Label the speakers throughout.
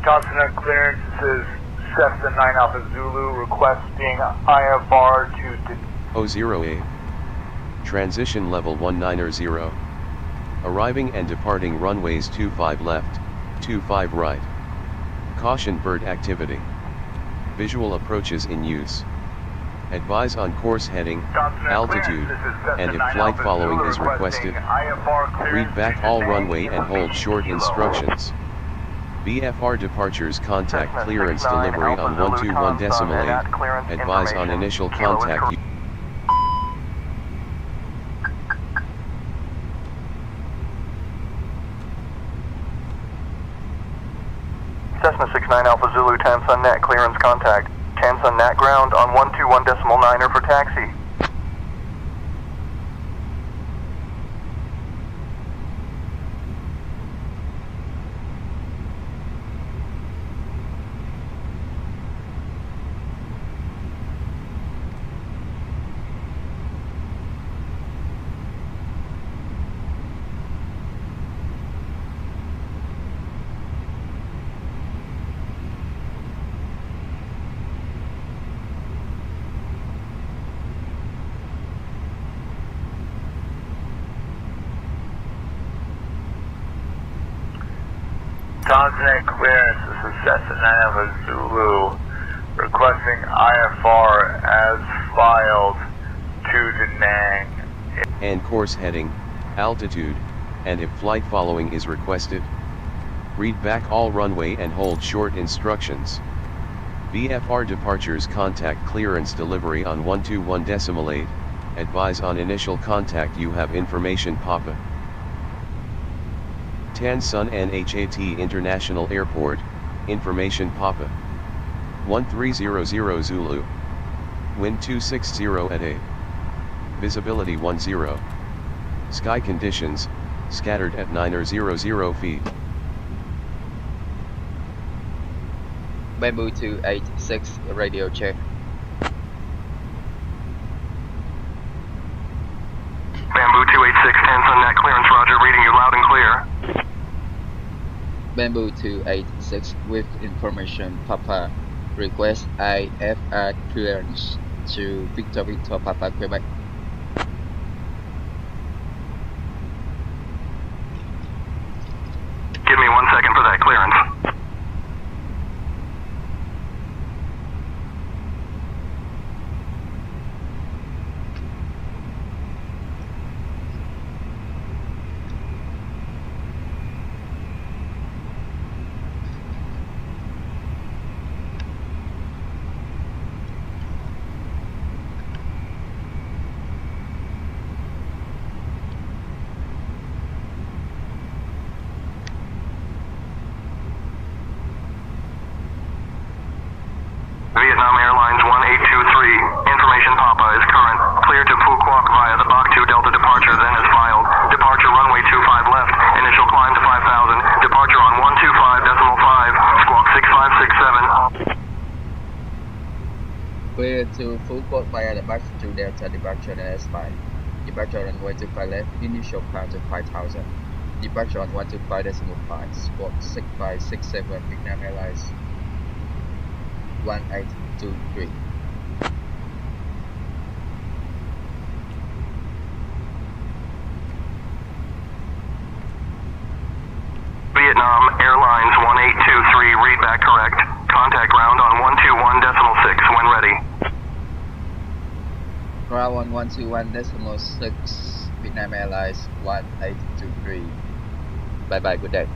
Speaker 1: Consonant clearance, this is Cessna 9 Alpha Zulu requesting IFR to
Speaker 2: 00A. Transition level 190. Arriving and departing runways 25 left, 25 right. Caution bird activity. Visual approaches in use. Advise on course heading, altitude, and if flight following is requested. Read back all runway and hold short instructions. VFR departures contact clearance delivery on 121.8. Advise on initial contact.
Speaker 3: Cessna 69 Alpha Zulu, Tansun Nhat, clearance contact. Tansun Nhat ground on 121.9 for taxi.
Speaker 1: Consonant clearance, this is Cessna 9 Alpha Zulu requesting IFR as filed to Da Nang.
Speaker 2: And course heading, altitude, and if flight following is requested. Read back all runway and hold short instructions. VFR departures contact clearance delivery on 121.8. Advise on initial contact. You have information Papa. Tansun Nhat International Airport, information Papa. 1300 Zulu. Wind 260 at 8. Visibility 10. Sky conditions, scattered at 900 feet.
Speaker 4: Bamboo 286, radio check.
Speaker 3: Bamboo 286, Tansun Nhat clearance, roger, reading you loud and clear.
Speaker 4: Bamboo 286 with information Papa. Request IFR clearance to Victor Papa Quebec.
Speaker 3: Give me 1 second for that clearance. Vietnam Airlines 1823, information Papa is current. Clear to Quoc via the Bach 2 Delta departure, then is filed. Departure runway 25 left, initial climb to 5,000. Departure on 125.5, squawk 6567.
Speaker 4: Clear to Quoc via the Bach 2 Delta departure, then is filed. Departure runway 25 left, initial climb to 5,000. Departure on 125.5, squawk 6567, Vietnam Airlines 1823.
Speaker 3: Vietnam Airlines 1823, read back correct. Contact ground on 121.6 when ready.
Speaker 4: Ground on 121.6, Vietnam Airlines 1823. Bye bye, good day.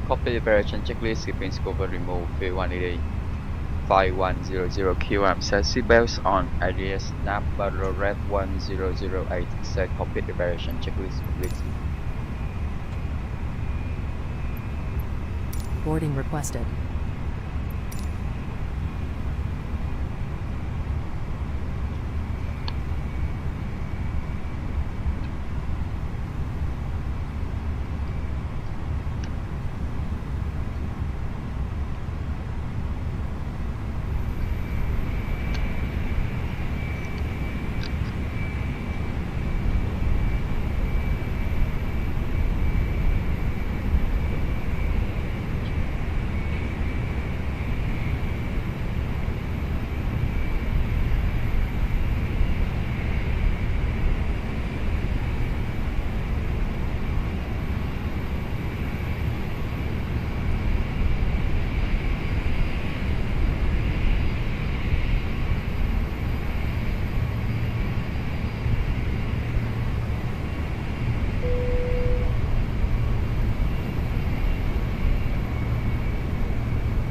Speaker 4: Copy operation checklist, skipping scope and remove V188. 5100 km, set seatbelts on, address Nhat Red 1008, set copy operation checklist complete.
Speaker 5: Boarding requested.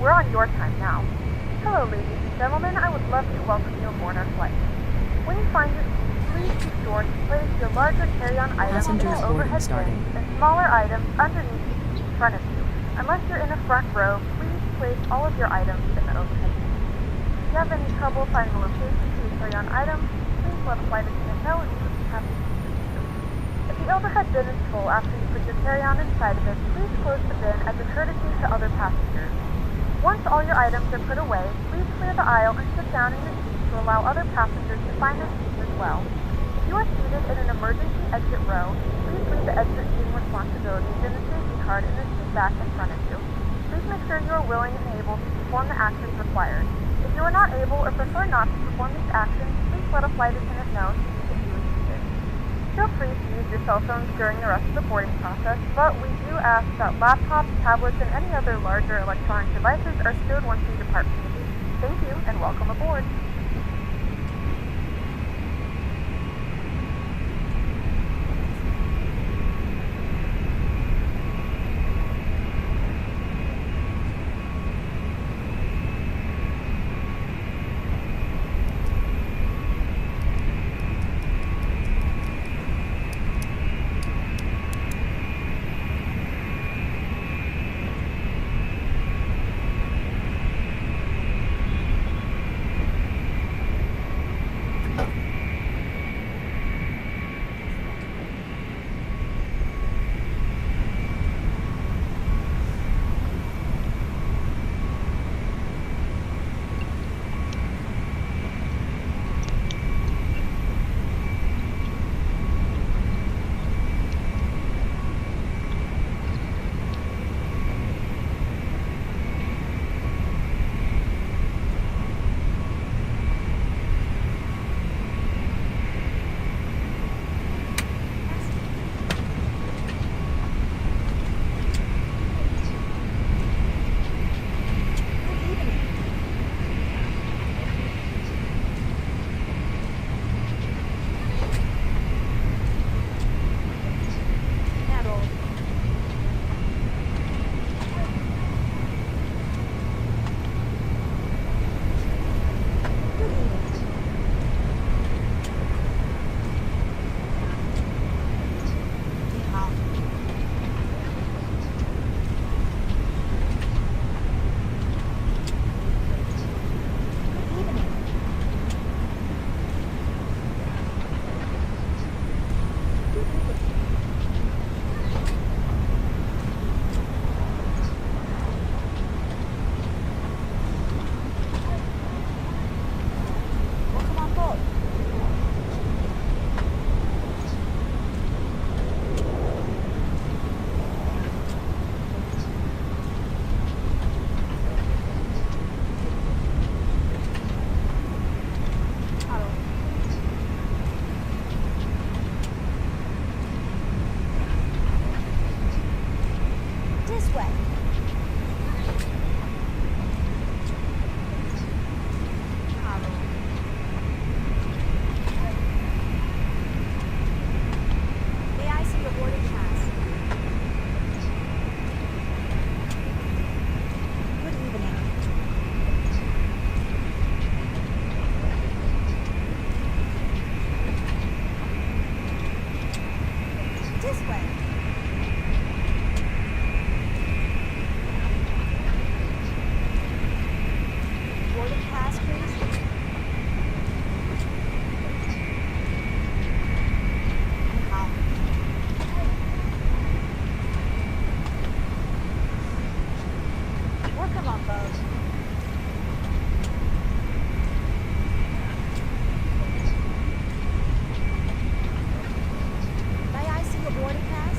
Speaker 6: We're on your time now. Hello, ladies and gentlemen. I would love to welcome you aboard our flight. When you find your seat, please be sure to place your larger carry-on items in
Speaker 5: Passengers
Speaker 6: the
Speaker 5: boarding
Speaker 6: overhead
Speaker 5: starting.
Speaker 6: bins and smaller items underneath the seat in front of you. Unless you're in the front row, please place all of your items in the overhead bin. If you have any trouble finding a location for your carry-on items, please let a flight attendant know and we would be happy to assist you. If the overhead bin is full after you put your carry-on inside of it, please close the bin as a courtesy to other passengers. Once all your items are put away, please clear the aisle and sit down in your seat to allow other passengers to find their seats as well. If you are seated in an emergency exit row, please leave the exit seating responsibilities in the safety card in the seat back in front of you. Please make sure you are willing and able to perform the actions required. If you are not able or prefer not to perform these actions, please let a flight attendant know so you can be reseated. Feel free to use your cell phones during the rest of the boarding process, but we do ask that laptops, tablets, and any other larger electronic devices are stowed once you depart from the gate. Thank you, and welcome aboard.
Speaker 5: Vogue. May I see your boarding pass?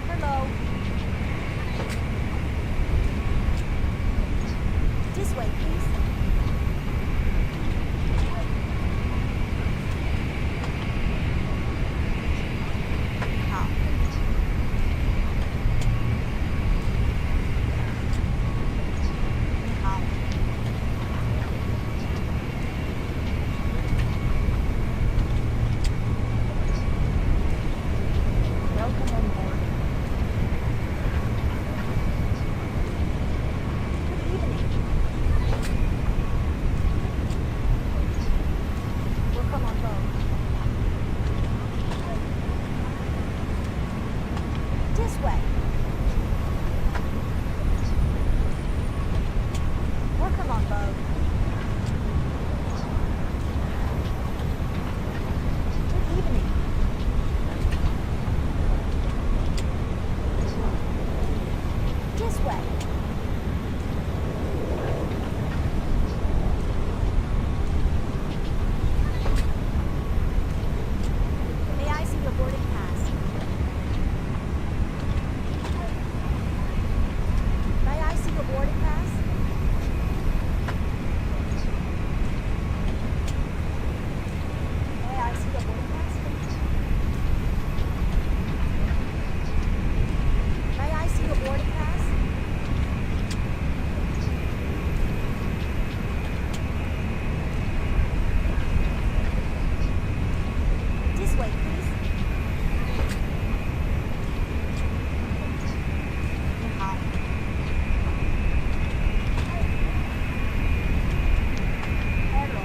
Speaker 5: Hello. This way, please. Hop. Hop. Welcome on board. Good evening. Welcome on board. This way. Welcome on board. Good evening. This way. May I see your boarding pass? May I see your boarding pass? May I see your boarding pass? May I see your boarding pass? This way, please. Hop. Hello.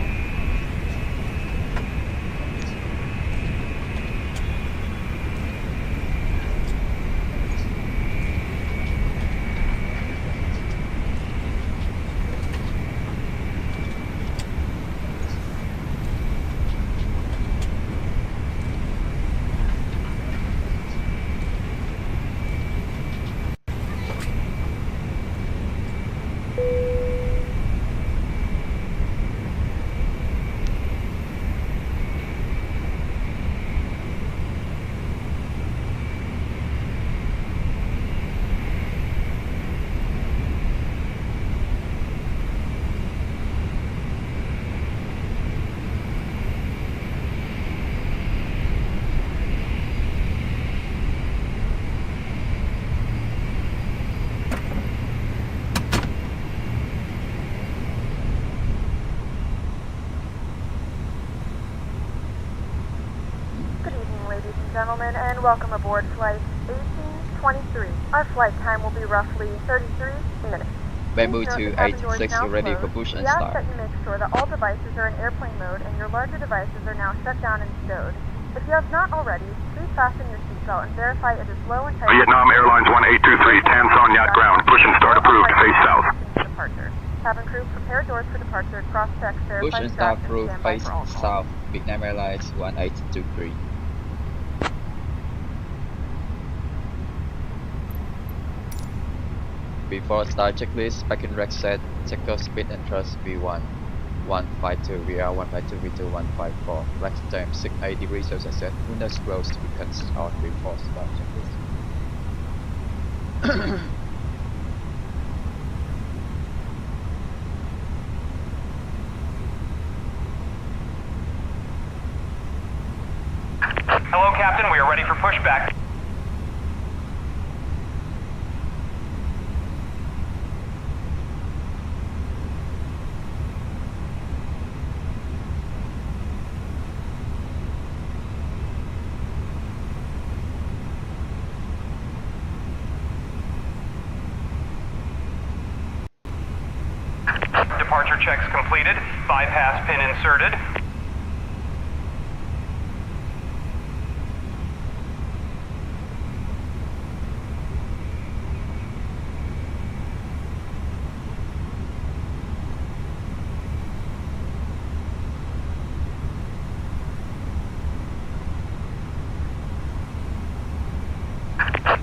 Speaker 6: Good evening, ladies and gentlemen, and welcome aboard Flight 1823. Our flight time will be roughly 33 minutes.
Speaker 4: Bamboo
Speaker 6: Please note
Speaker 4: 286,
Speaker 6: the cabin
Speaker 4: you're ready for
Speaker 6: doors
Speaker 4: push
Speaker 6: now
Speaker 4: and
Speaker 6: closed. We ask
Speaker 4: start.
Speaker 6: that you make sure that all devices are in airplane mode and your larger devices are now shut down and stowed. If you have not already, please fasten your seatbelt and verify it is low and tight.
Speaker 3: Vietnam Airlines 1823, Tan's on Nhat ground. Push and start approved. Face south.
Speaker 6: Departure. Cabin crew, prepare doors for departure. Cross-check,
Speaker 4: Push
Speaker 6: verify
Speaker 4: and
Speaker 6: straps,
Speaker 4: start
Speaker 6: and
Speaker 4: through
Speaker 6: stand by
Speaker 4: face
Speaker 6: for all calls.
Speaker 4: south. Vietnam Airlines 1823. Before start checklist, back in rec set, sector speed and thrust V1, 152, VR 152, V2 154, flex time 68 degrees Celsius set, windows closed, we can start before start checklist.
Speaker 3: Hello, Captain. We are ready for pushback. Departure checks completed. Bypass pin inserted.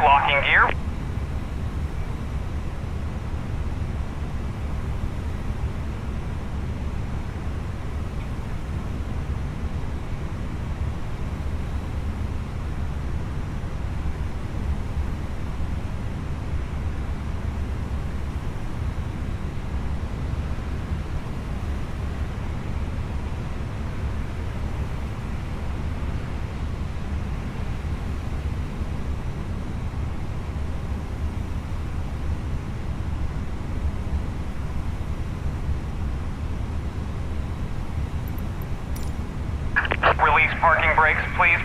Speaker 3: Unlocking gear. Release parking brakes, please.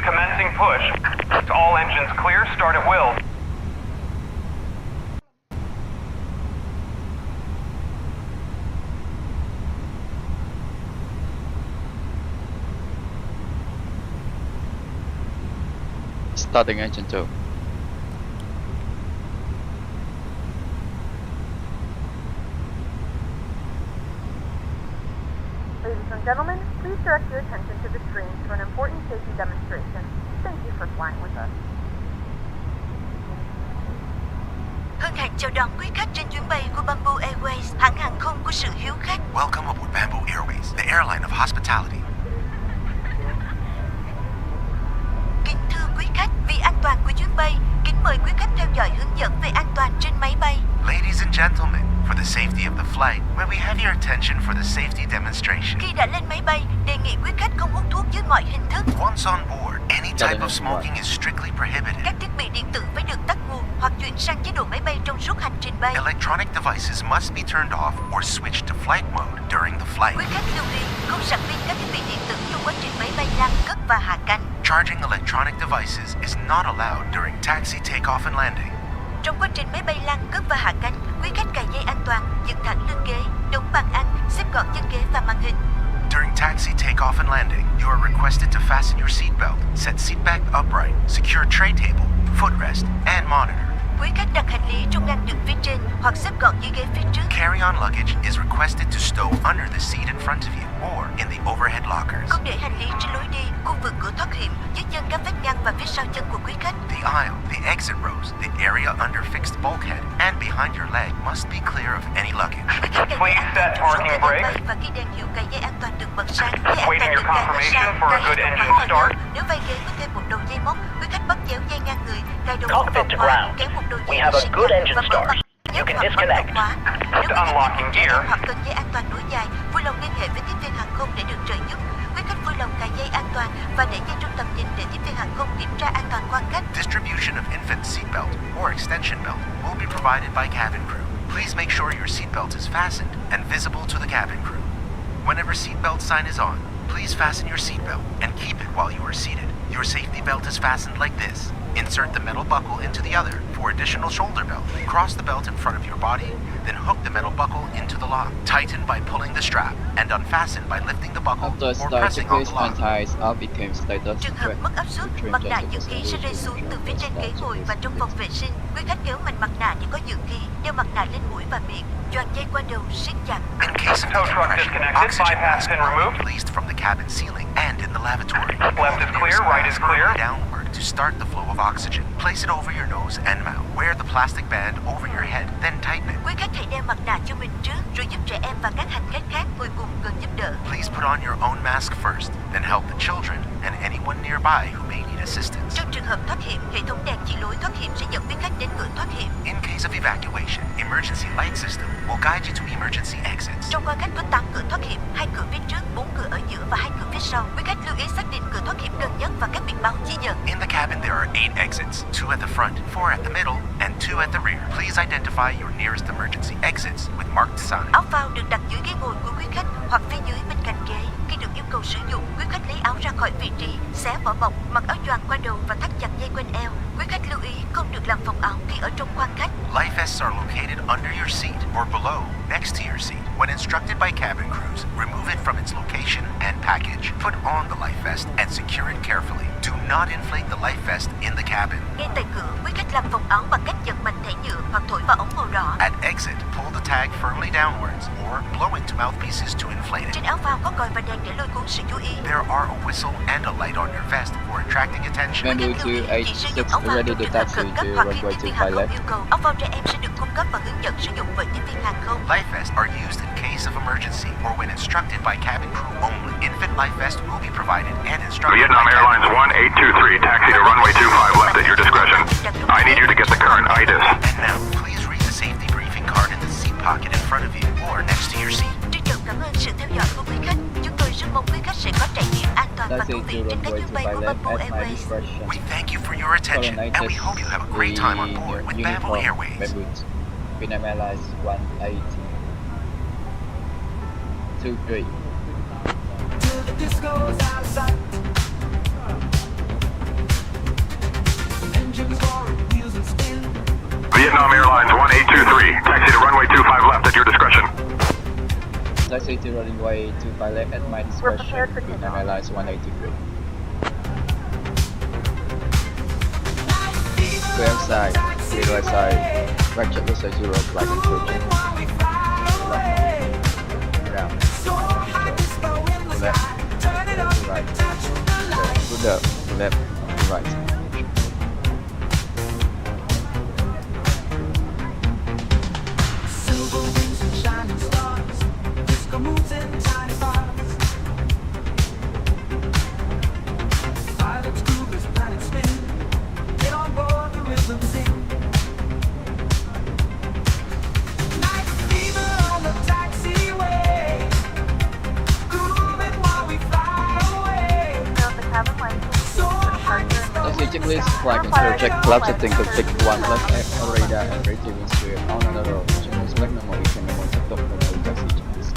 Speaker 3: Commencing push. All engines clear, start at will.
Speaker 4: Starting engine 2.
Speaker 6: Ladies and gentlemen, please direct your attention to the screens for an important safety demonstration. Thank you for flying with us.
Speaker 7: Hân hạnh chào đón quý khách trên chuyến bay của Bamboo Airways, hãng hàng không của sự hiếu khách.
Speaker 8: Welcome aboard Bamboo Airways, the airline of hospitality.
Speaker 7: Kính thưa quý khách, vì an toàn của chuyến bay, kính mời quý khách theo dõi hướng dẫn về an toàn trên máy bay.
Speaker 8: Ladies and gentlemen, for the safety of the flight, may we have your attention for the safety demonstration.
Speaker 7: Khi đã lên máy bay, đề nghị quý khách không hút thuốc dưới mọi hình thức.
Speaker 8: Once on board, any type of smoking is strictly prohibited.
Speaker 7: Các thiết bị điện tử phải được tắt nguồn hoặc chuyển sang chế độ máy bay trong suốt hành trình bay.
Speaker 8: Electronic devices must be turned off or switched to flight mode during the flight.
Speaker 7: Quý khách lưu ý không sạc pin các thiết bị điện tử trong quá trình máy bay lan cất và hạ cánh.
Speaker 8: Charging electronic devices is not allowed during taxi, takeoff and landing.
Speaker 7: Trong quá trình máy bay lan cất và hạ cánh, quý khách cài dây an toàn, dựng thẳng lưng ghế, đóng bàn ăn, xếp gọn chân ghế và màn hình.
Speaker 8: During taxi, takeoff and landing, you are requested to fasten your seatbelt, set seat back upright, secure tray table, footrest, and monitor.
Speaker 7: Quý khách đặt hành lý trong ngăn đựng phía trên hoặc xếp gọn dưới ghế phía trước.
Speaker 8: Carry-on luggage is requested to stow under the seat in front of you or in the overhead lockers.
Speaker 7: Không để hành lý trên lối đi, khu vực cửa thoát hiểm, dưới chân các vách ngăn và phía sau chân của quý khách.
Speaker 8: The aisle, the exit rows, the area under fixed bulkhead, and behind your leg must be clear of any luggage.
Speaker 7: Quý khách cài dây an toàn trong suốt thời gian bay và khi đèn hiệu cài dây an toàn được bật sáng, dây an toàn được cài ở sau, cài hệ thống khóa vào nhau. Nếu vai ghế có thêm một đầu dây móc, quý khách bắt chéo dây ngang người, cài đầu một vòng khóa, kéo một đầu dây xích và mở mặt. Nhớ hoặc bật đầu khóa. Nếu quý khách cần trẻ em hoặc cần dây an toàn nối dài, vui lòng liên hệ với tiếp viên hàng không để được trợ giúp. Quý khách vui lòng cài dây an toàn và để dây trong tầm nhìn để tiếp viên hàng không kiểm tra an toàn quan khách.
Speaker 8: Distribution of infant seatbelt or extension belt will be provided by cabin crew. Please make sure your seatbelt is fastened and visible to the cabin crew. Whenever seatbelt sign is on, please fasten your seatbelt and keep it while you are seated. Your safety belt is fastened like this. Insert the metal buckle into the other for additional shoulder belt. Cross the belt in front of your body, then hook the metal buckle into the lock. Tighten by pulling the strap and unfasten by lifting the buckle
Speaker 4: After
Speaker 8: or
Speaker 4: starting
Speaker 8: pressing on the lock.
Speaker 4: ties up became status
Speaker 7: Trường hợp mất áp suất, mặt nạ dự khí sẽ rơi xuống từ phía trên ghế ngồi và trong phòng vệ sinh. Quý khách kéo mạnh mặt nạ để có dự khí, đeo mặt nạ lên mũi và miệng, choàng dây qua đầu, siết chặt.
Speaker 8: In case of
Speaker 3: Tow truck
Speaker 8: decompression,
Speaker 3: disconnected,
Speaker 8: oxygen
Speaker 3: bypass
Speaker 8: mask
Speaker 3: pin
Speaker 8: will be
Speaker 3: removed.
Speaker 8: released from the cabin ceiling and in the lavatory.
Speaker 3: Left is clear, right is clear.
Speaker 8: Downward to start the flow of oxygen. Place it over your nose and mouth. Wear the plastic band over your head, then tighten it.
Speaker 7: Quý khách hãy đeo mặt nạ cho mình trước, rồi giúp trẻ em và các hành khách khác ngồi cùng cần giúp đỡ.
Speaker 8: Please put on your own mask first, then help the children and anyone nearby who may need assistance.
Speaker 7: Trong trường hợp thoát hiểm, hệ thống đèn chỉ lối thoát hiểm sẽ dẫn quý khách đến cửa thoát hiểm.
Speaker 8: In case of evacuation, emergency light system will guide you to emergency exits.
Speaker 7: Trong khoang khách có 8 cửa thoát hiểm, 2 cửa phía trước, 4 cửa ở giữa và 2 cửa phía sau. Quý khách lưu ý xác định cửa thoát hiểm gần nhất và các biển báo chỉ dẫn.
Speaker 8: In the cabin there are 8 exits, 2 at the front, 4 at the middle, and 2 at the rear. Please identify your nearest emergency exits with marked sign.
Speaker 7: Áo phao được đặt dưới ghế ngồi của quý khách hoặc phía dưới bên cạnh ghế. Khi được yêu cầu sử dụng, quý khách lấy áo ra khỏi vị trí, xé vỏ bọc, mặc áo choàng qua đầu và thắt chặt dây quanh eo. Quý khách lưu ý không được làm phồng áo khi ở trong khoang khách.
Speaker 8: Life vests are located under your seat or below, next to your seat. When instructed by cabin crews, remove it from its location and package. Put on the life vest and secure it carefully. Do not inflate the life vest in the cabin.
Speaker 7: Ngay tại cửa, quý khách làm vòng áo bằng cách giật mạnh thẻ nhựa hoặc thổi vào ống màu đỏ.
Speaker 8: At exit, pull the tag firmly downwards or blow into mouthpieces to inflate it.
Speaker 7: Trên áo phao có còi và đèn để lôi cuốn sự chú ý.
Speaker 8: There are a whistle and a light on your vest for attracting attention.
Speaker 4: Bamboo 286 ready to taxi to runway 25 left.
Speaker 7: Áo phao trẻ em sẽ được cung cấp và hướng dẫn sử dụng bởi tiếp viên hàng không.
Speaker 8: Life vests are used in case of emergency or when instructed by cabin crew only. Infant life vest will be provided and instructed
Speaker 3: Vietnam
Speaker 8: by
Speaker 3: Airlines 1823, taxi to runway 25 left at your discretion. I need you to get the current IDIS.
Speaker 8: And now, please read the safety briefing card in the seat pocket in front of you or next to your seat.
Speaker 7: Trân trọng cảm ơn sự theo dõi của quý khách. Chúng tôi rất mong quý khách sẽ có trải nghiệm an toàn và
Speaker 4: Taxi
Speaker 7: thú
Speaker 4: to
Speaker 7: vị trên các
Speaker 4: runway
Speaker 7: chuyến bay
Speaker 4: 25
Speaker 7: của
Speaker 4: left
Speaker 7: Bamboo
Speaker 4: at my
Speaker 7: Airways.
Speaker 4: discretion.
Speaker 8: We thank you for your attention
Speaker 4: Current
Speaker 8: and we
Speaker 4: IDIS,
Speaker 8: hope you have a great time on board with Bamboo
Speaker 4: uniform,
Speaker 8: Airways.
Speaker 4: Bamboo Vietnam Airlines 1823.
Speaker 3: Vietnam Airlines 1823, taxi to runway 25 left at your discretion.
Speaker 4: Taxi to runway 25 left at my discretion.
Speaker 6: prepared for
Speaker 4: Vietnam
Speaker 6: takeoff.
Speaker 4: Airlines 1823. Clear side, clear right side. Right check the 0 flight control check. Ground. Left. To right. Good up. Left. To right.
Speaker 6: Note the cabin lights will be for departure and
Speaker 4: Taxi checklist, flight control check, flap setting config 1 plus F, radar and receiving sphere on another option. Select memory from memory set up control taxi checklist.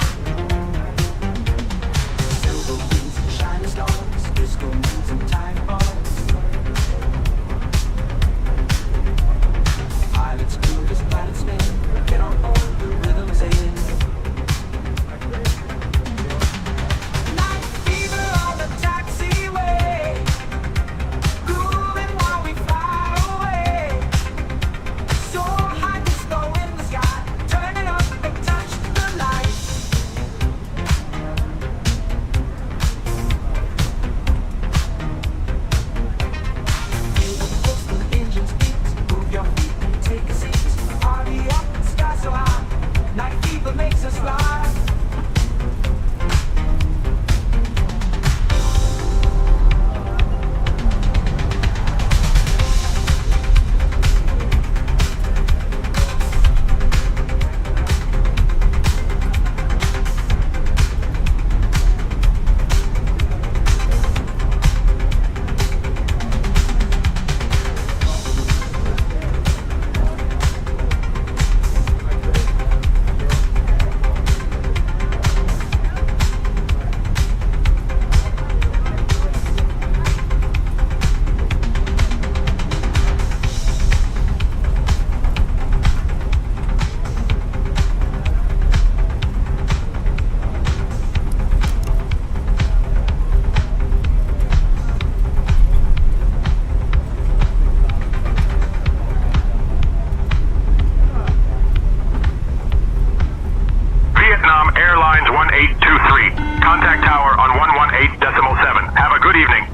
Speaker 3: Vietnam Airlines 1823, contact tower on 118.7. Have a good evening.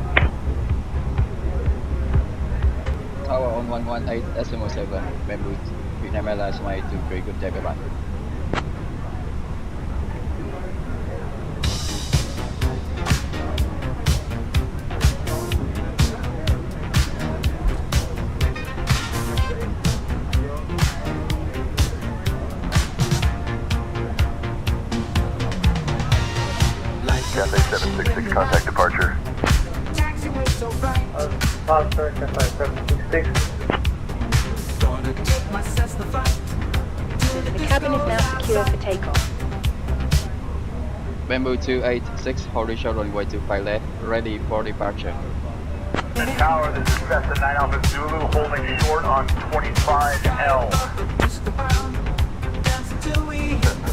Speaker 4: Tower on 118.7, Bamboo Vietnam Airlines 1823, good day, bye-bye.
Speaker 1: Cathay 766, contact departure.
Speaker 9: Foster, Cathay 766.
Speaker 10: The cabin is now secure for takeoff.
Speaker 4: Bamboo 286, holding short runway 25 left, ready for departure.
Speaker 1: The tower, this is Cessna 9 Alpha Zulu, holding short on 25L.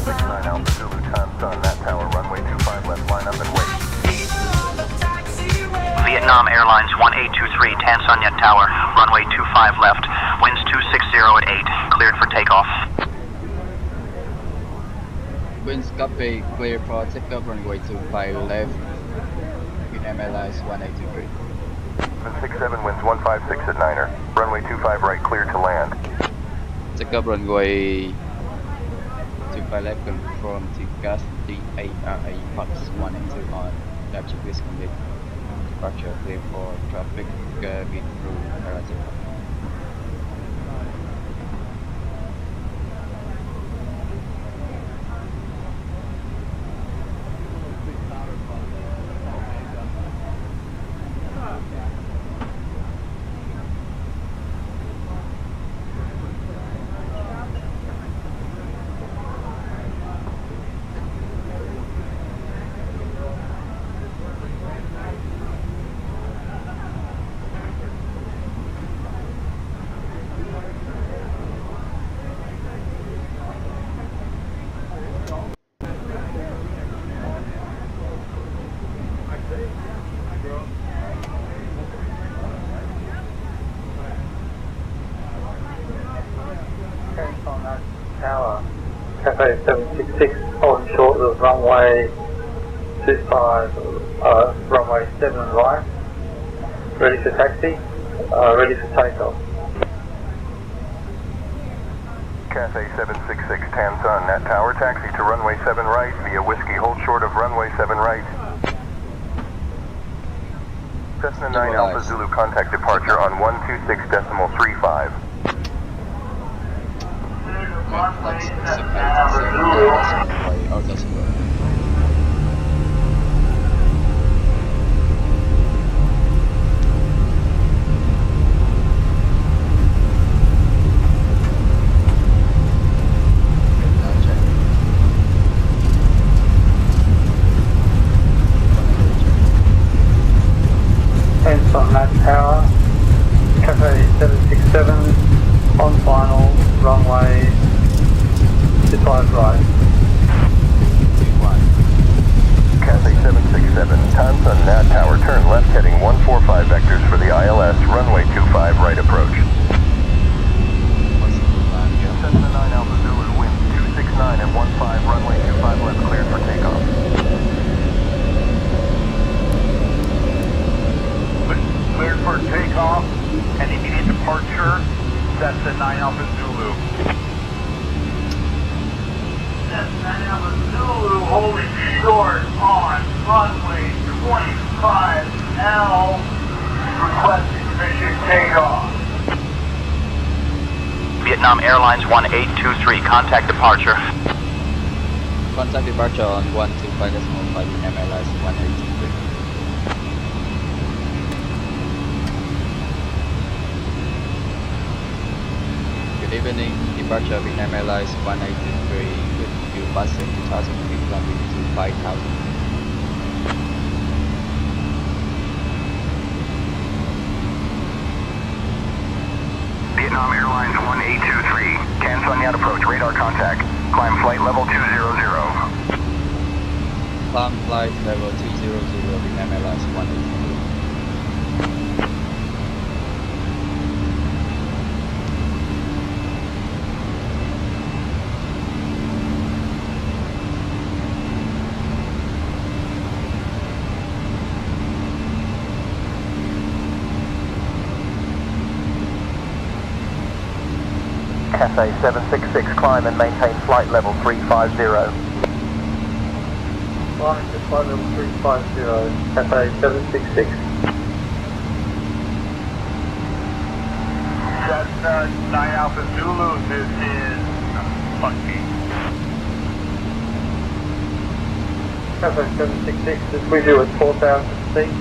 Speaker 1: Cessna 9 Alpha Zulu, time's on that tower, runway 25 left, line up and wait.
Speaker 3: Vietnam Vietnam Airlines 1823, Tan Son Nhat Tower, runway 25 left, winds 260 at 8, cleared for takeoff.
Speaker 4: Winds copy, clear for takeoff, runway 25 left, Vietnam Airlines 1823.
Speaker 3: 767, winds 156 at 9er, runway 25 right, cleared to land.
Speaker 4: Takeoff runway 25 left, confirm to gas DARA Fox 1 and 2 on. Capture please commit. Departure clear for traffic, cabin crew, narrative.
Speaker 9: On that tower, Cafe 766 on short of runway 25, runway 7 right, ready for taxi, ready for takeoff.
Speaker 3: Cafe 766, Tan Son Nhat Tower, taxi to runway 7 right via Whiskey, hold short of runway 7 right. Cessna 9 Alpha Zulu, contact departure on 126.35.
Speaker 9: Hence on that tower, Cafe 767 on final, runway 25 right.
Speaker 3: Cafe 767, Tan Son Nhat Tower, turn left heading 145 vectors for the ILS, runway 25 right approach. Cessna 9 Alpha Zulu, winds 269 and 15, runway 25 left, cleared for takeoff.
Speaker 1: Cleared for takeoff and immediate departure, Cessna 9 Alpha Zulu. Cessna 9 Alpha Zulu holding short on runway 25L, requesting mission takeoff.
Speaker 3: Vietnam Airlines 1823, contact departure.
Speaker 4: Contact departure on 125.5 Vietnam Airlines 1823. Good evening, departure Vietnam Airlines 1823 with you passing 2000 feet runway to 5000.
Speaker 3: Vietnam Airlines 1823, Tan Son Nhat approach, radar contact, climb flight level 200.
Speaker 4: Climb flight level 200 Vietnam Airlines 1823.
Speaker 3: Cafe 766, climb and maintain flight level 350.
Speaker 9: Flying to flight level 350, Cafe 766.
Speaker 1: Cessna 9 Alpha Zulu, this is Funky.
Speaker 9: Cafe 766, this we do at 4,000 feet.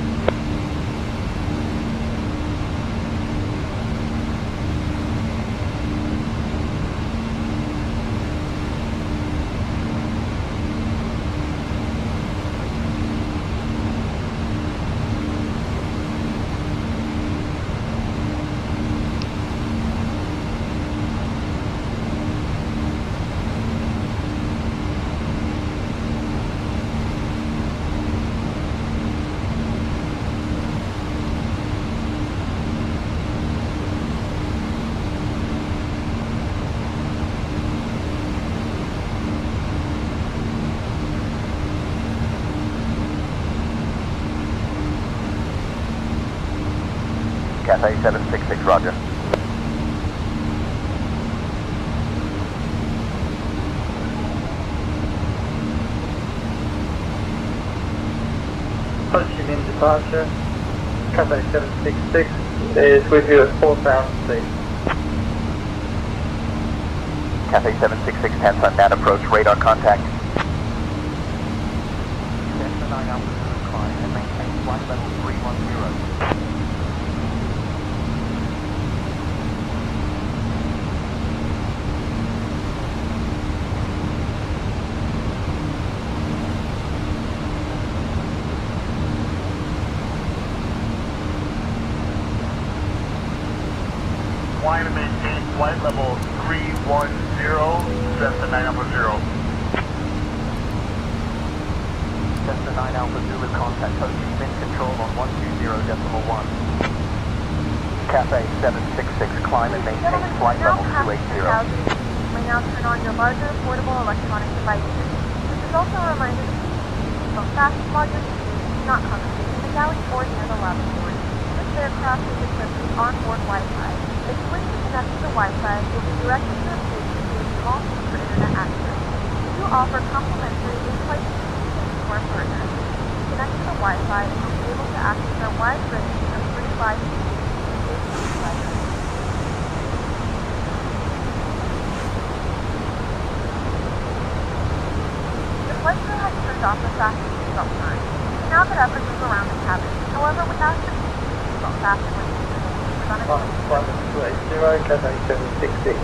Speaker 3: Cathay 766, roger.
Speaker 9: Ho Chi Minh departure, Cathay 766 is with you at 4,000 feet.
Speaker 3: Cathay 766, Tansan Nhat approach, radar contact. Cessna 9 Alpha Zulu climb and maintain flight level 310.
Speaker 1: Flying to maintain flight level 310, Cessna 9 Alpha 0.
Speaker 3: Cessna 9 Alpha Zulu contact Ho Chi Minh control on 120.1. Cathay 766 climb and maintain
Speaker 6: Gentlemen,
Speaker 3: flight
Speaker 6: now
Speaker 3: level
Speaker 6: past
Speaker 3: 280.
Speaker 6: 2,000 feet. You may now turn on your larger portable electronic devices. This is also a reminder to keep your seatbelt fastened while you're seated and do not congregate in the galley or near the lavatory. This aircraft is equipped with onboard Wi-Fi. If you wish to connect to the Wi-Fi, you'll be directed to a page containing small fees for internet access. We do offer complimentary in-flight communication to our partners. Connect to the Wi-Fi and you'll be able to access our wide range of free live communication providers. The flight crew has turned off the fasten seatbelt sign. You can now get up and move around the cabin. However, we ask that you keep your seatbelt fastened when you use
Speaker 9: Flight 280, Cathay 766.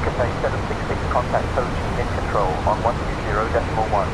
Speaker 3: Cathay 766 contact Ho Chi Minh control on 120.1.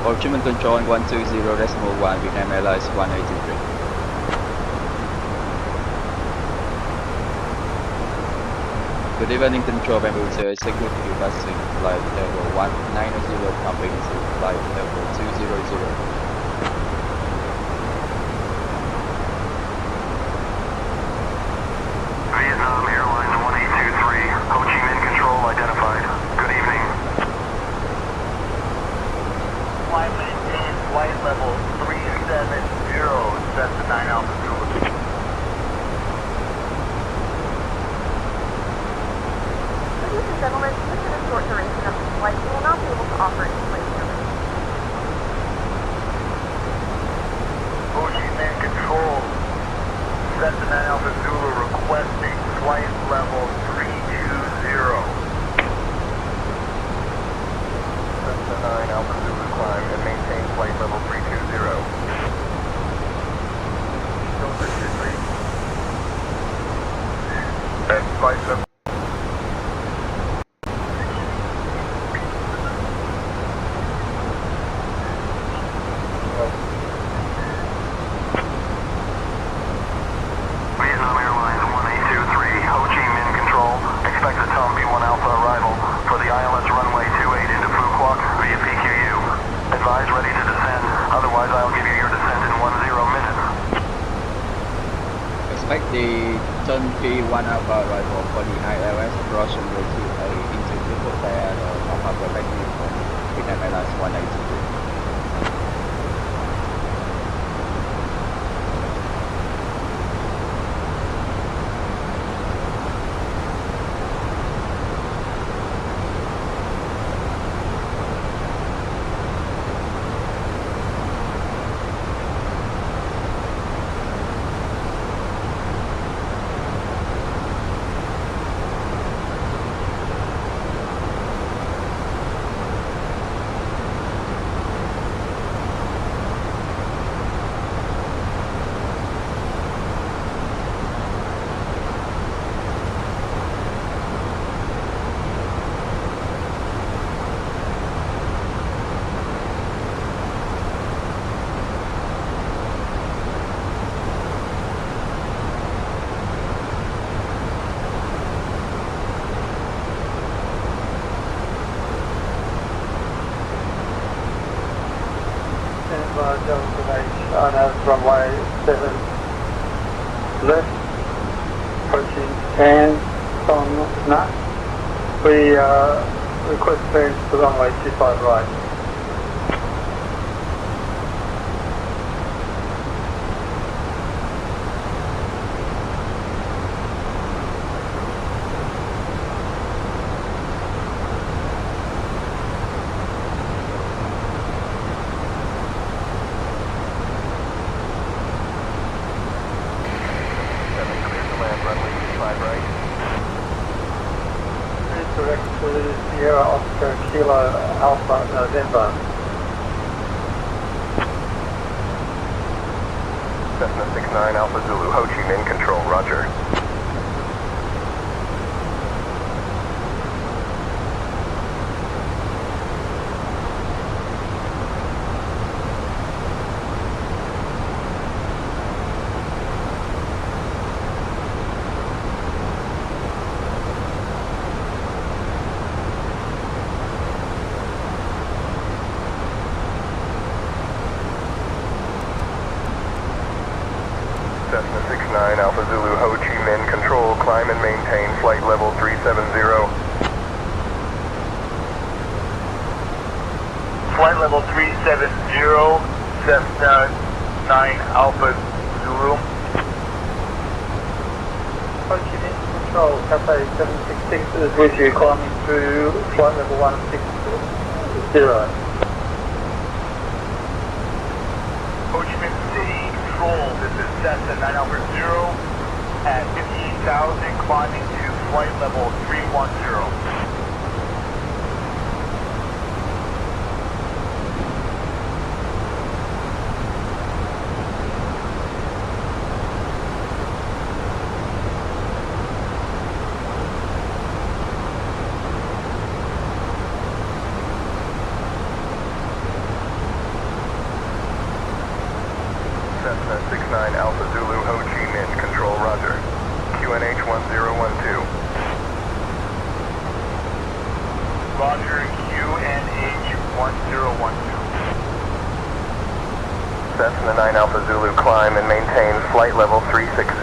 Speaker 4: Ho Chi Minh Control 120.1, Vietnam Airlines 1823. Good evening, Control Bamboo to executive passing flight level 190, pumping to flight level 200.
Speaker 3: Vietnam Airlines 1823, Ho Chi Minh Control identified. Good evening.
Speaker 1: Flight maintain flight level 370, set to 9 Alpha Zulu.
Speaker 6: Ladies and gentlemen, due to the short duration of this flight, we will not be able to offer in-flight service.
Speaker 1: Ho Chi Minh Control, set to 9 Alpha Zulu, requesting flight level 320. Set to 9 Alpha Zulu, climb and maintain flight level 320. Go for 23. And flight level.
Speaker 3: Vietnam Airlines 1823, Ho Chi Minh Control. Expect a Tom B1 Alpha arrival for the ILS runway 28 into Quoc via PQU. Advise ready to descend, otherwise I'll give you your descent in 10 minutes.
Speaker 4: Expect the Tom B1 Alpha arrival for the ILS cross runway 28 into Quoc via Alpha Quebec Uniform, Vietnam Airlines 1823.
Speaker 9: Runway 7 left, approaching hands on Nhat. We request clearance to runway 25 right. Direct to Sierra Oscar Kilo Alpha November.
Speaker 3: Cessna 69 Alpha Zulu, Ho Chi Minh Control, roger. Cessna 69 Alpha Zulu, Ho Chi Minh Control, climb and maintain flight level 370.
Speaker 1: Flight level 370, Cessna 9 Alpha Zulu.
Speaker 9: Ho Chi Minh Control, Cafe 766 is with you, climbing through flight level 160.
Speaker 1: Ho Chi Minh City Control, this is Cessna 9 Alpha 0 at 58,000, climbing to flight level 310. altitude. Roger, QNH 1012.
Speaker 3: Cessna 9 Alpha Zulu, climb and maintain flight level 360.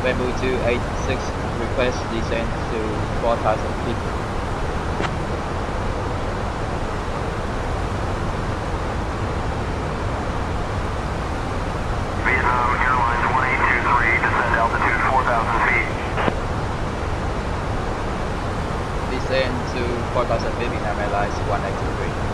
Speaker 4: Bamboo 286, request descent to 4,000 feet.
Speaker 3: Vietnam Airlines 1823, descend altitude 4,000 feet.
Speaker 4: Descend to 4,000 feet, Vietnam Airlines 1823.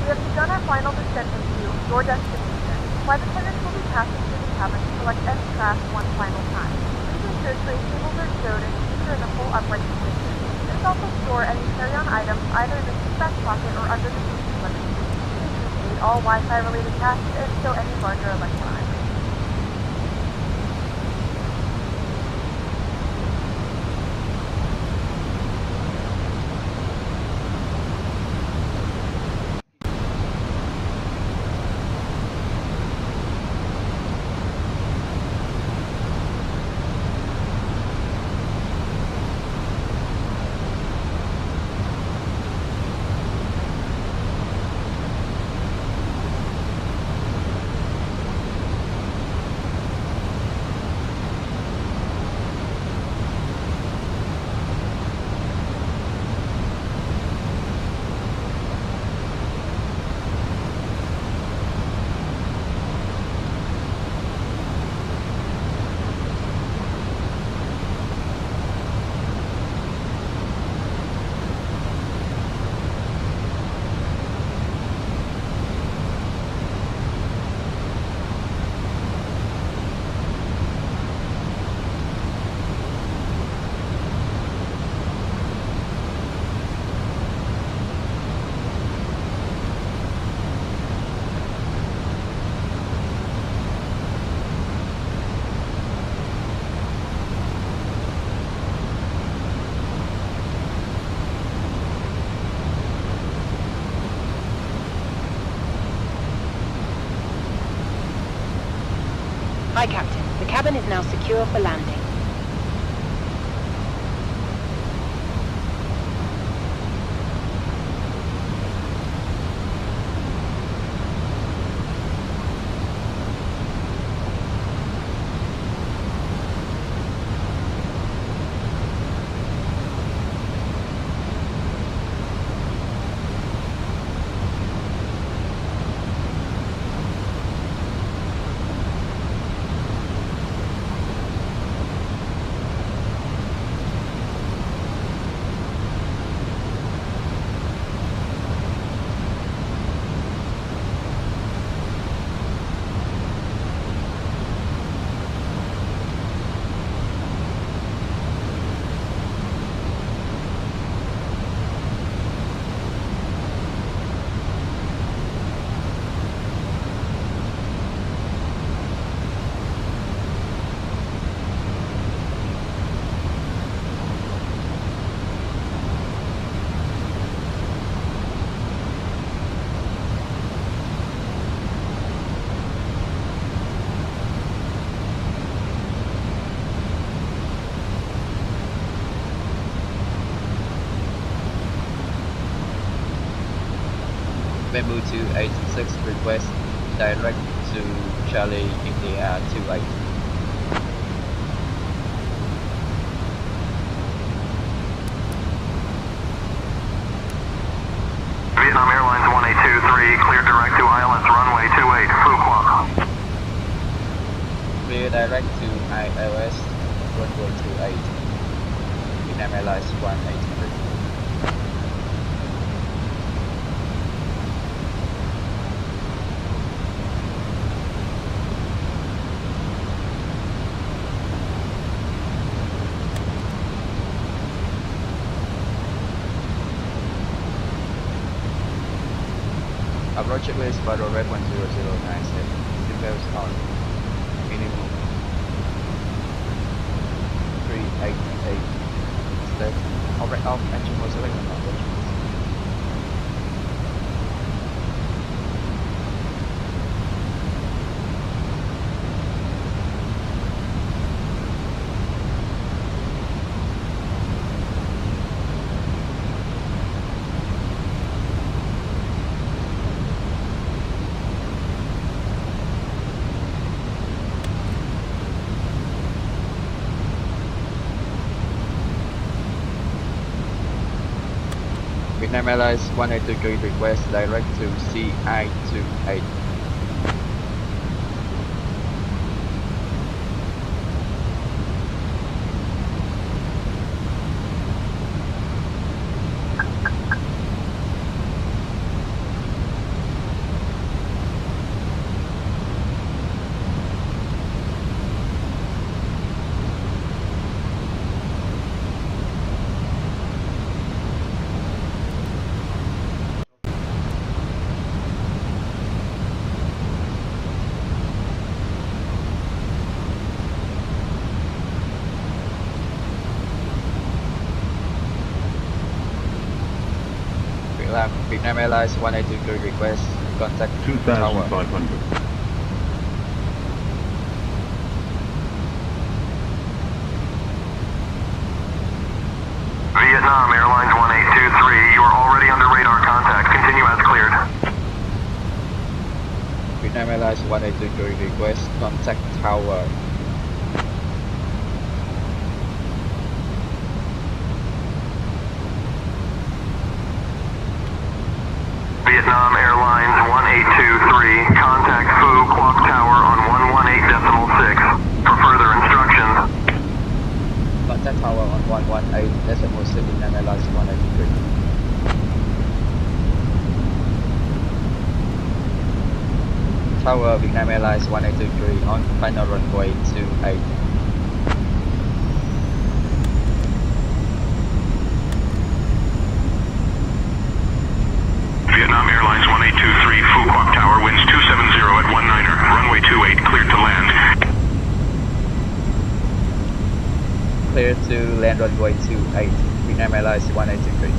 Speaker 6: We have begun our final descent into your destination. Flight attendants will be passing through the cabin to select any craft one final time. Please ensure tray tables are stowed and seats are in a full upright position. Please also store any carry-on items either in the seat back pocket or under the seat limit. Please indicate all Wi-Fi related tasks and stow any larger electronics.
Speaker 10: Hi, Captain. The cabin is now secure for landing.
Speaker 4: Memo 286 request direct to Charlie India 28.
Speaker 3: Vietnam Airlines 1823, clear direct to ILS runway 28, Quoc.
Speaker 4: Clear direct to ILS runway 28. Vietnam Airlines 183. Approach checklist Vital Red 10096. Seatbelts on. Minimum 388. Step. Alright off. Engine mode select on approach. Vietnam Airlines 1823 request direct to CI28. Vietnam Airlines 1823 request contact tower.
Speaker 11: 2,500.
Speaker 3: Vietnam Airlines 1823, you are already under radar contact. Continue as cleared.
Speaker 4: Vietnam Airlines 1823 request contact tower.
Speaker 3: Vietnam Airlines 1823, contact Phu Quoc Tower on 118.6 for further instructions.
Speaker 4: Contact tower on 118.6 Vietnam Airlines 1823. Tower Vietnam Airlines 1823 on final runway 28.
Speaker 3: Vietnam Airlines 1823, Phu Quoc Tower, winds 270 at 19er, runway 28, cleared to land.
Speaker 4: Clear to land runway 28, Vietnam Airlines 1823.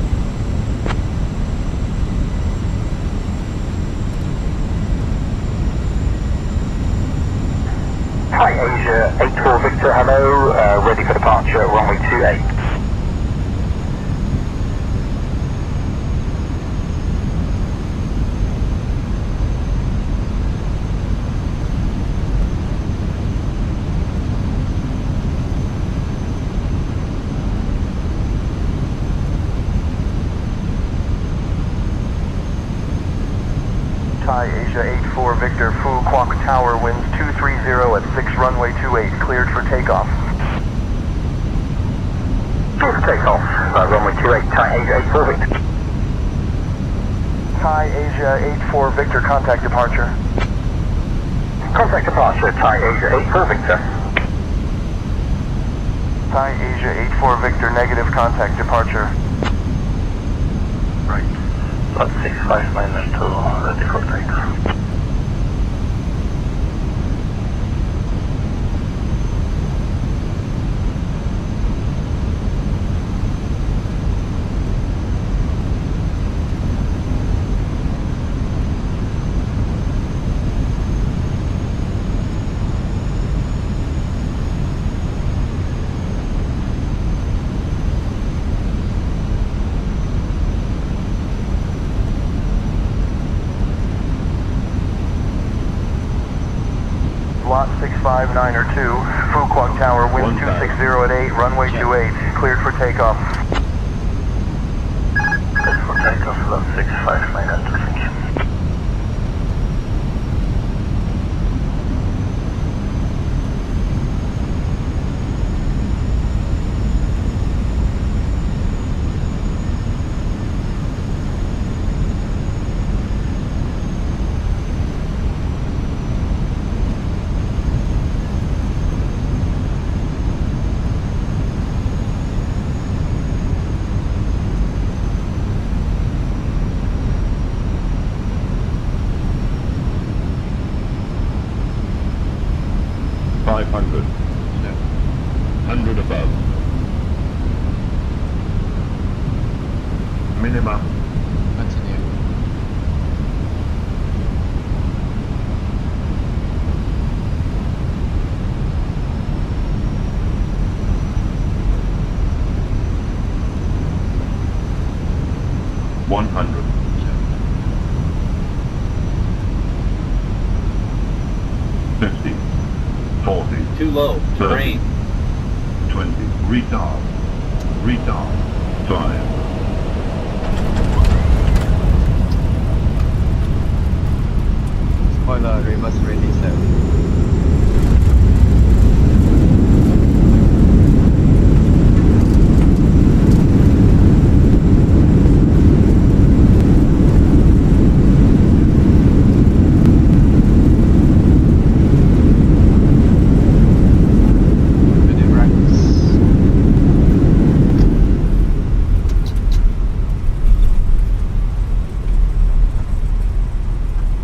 Speaker 3: Hi Asia, 84 Victor, hello, ready for departure, runway 28.
Speaker 12: Thai Asia 84 Victor, Phu Quoc Tower, winds 230 at 6 runway 28, cleared for takeoff.
Speaker 3: Clear for takeoff, runway 28, Thai Asia 84 Victor.
Speaker 12: Thai Asia 84 Victor, contact departure.
Speaker 3: Contact departure, Thai Asia 84 Victor.
Speaker 12: Thai Asia 84 Victor, negative contact departure.
Speaker 9: Right. About 65 minus 2, ready for takeoff.
Speaker 12: Lot 659 or 2, Phu Quoc Tower, wind 260 at 8, runway 28, cleared for takeoff.
Speaker 9: Cleared for takeoff, lot 65 minus 2, thank you.
Speaker 11: Minimum.
Speaker 4: Continue.
Speaker 11: One 100. 50. 40.
Speaker 13: Too low.
Speaker 11: 30.
Speaker 13: Green.
Speaker 11: 20. Retard. Retard. 5.
Speaker 4: controller, reverse ready, sir.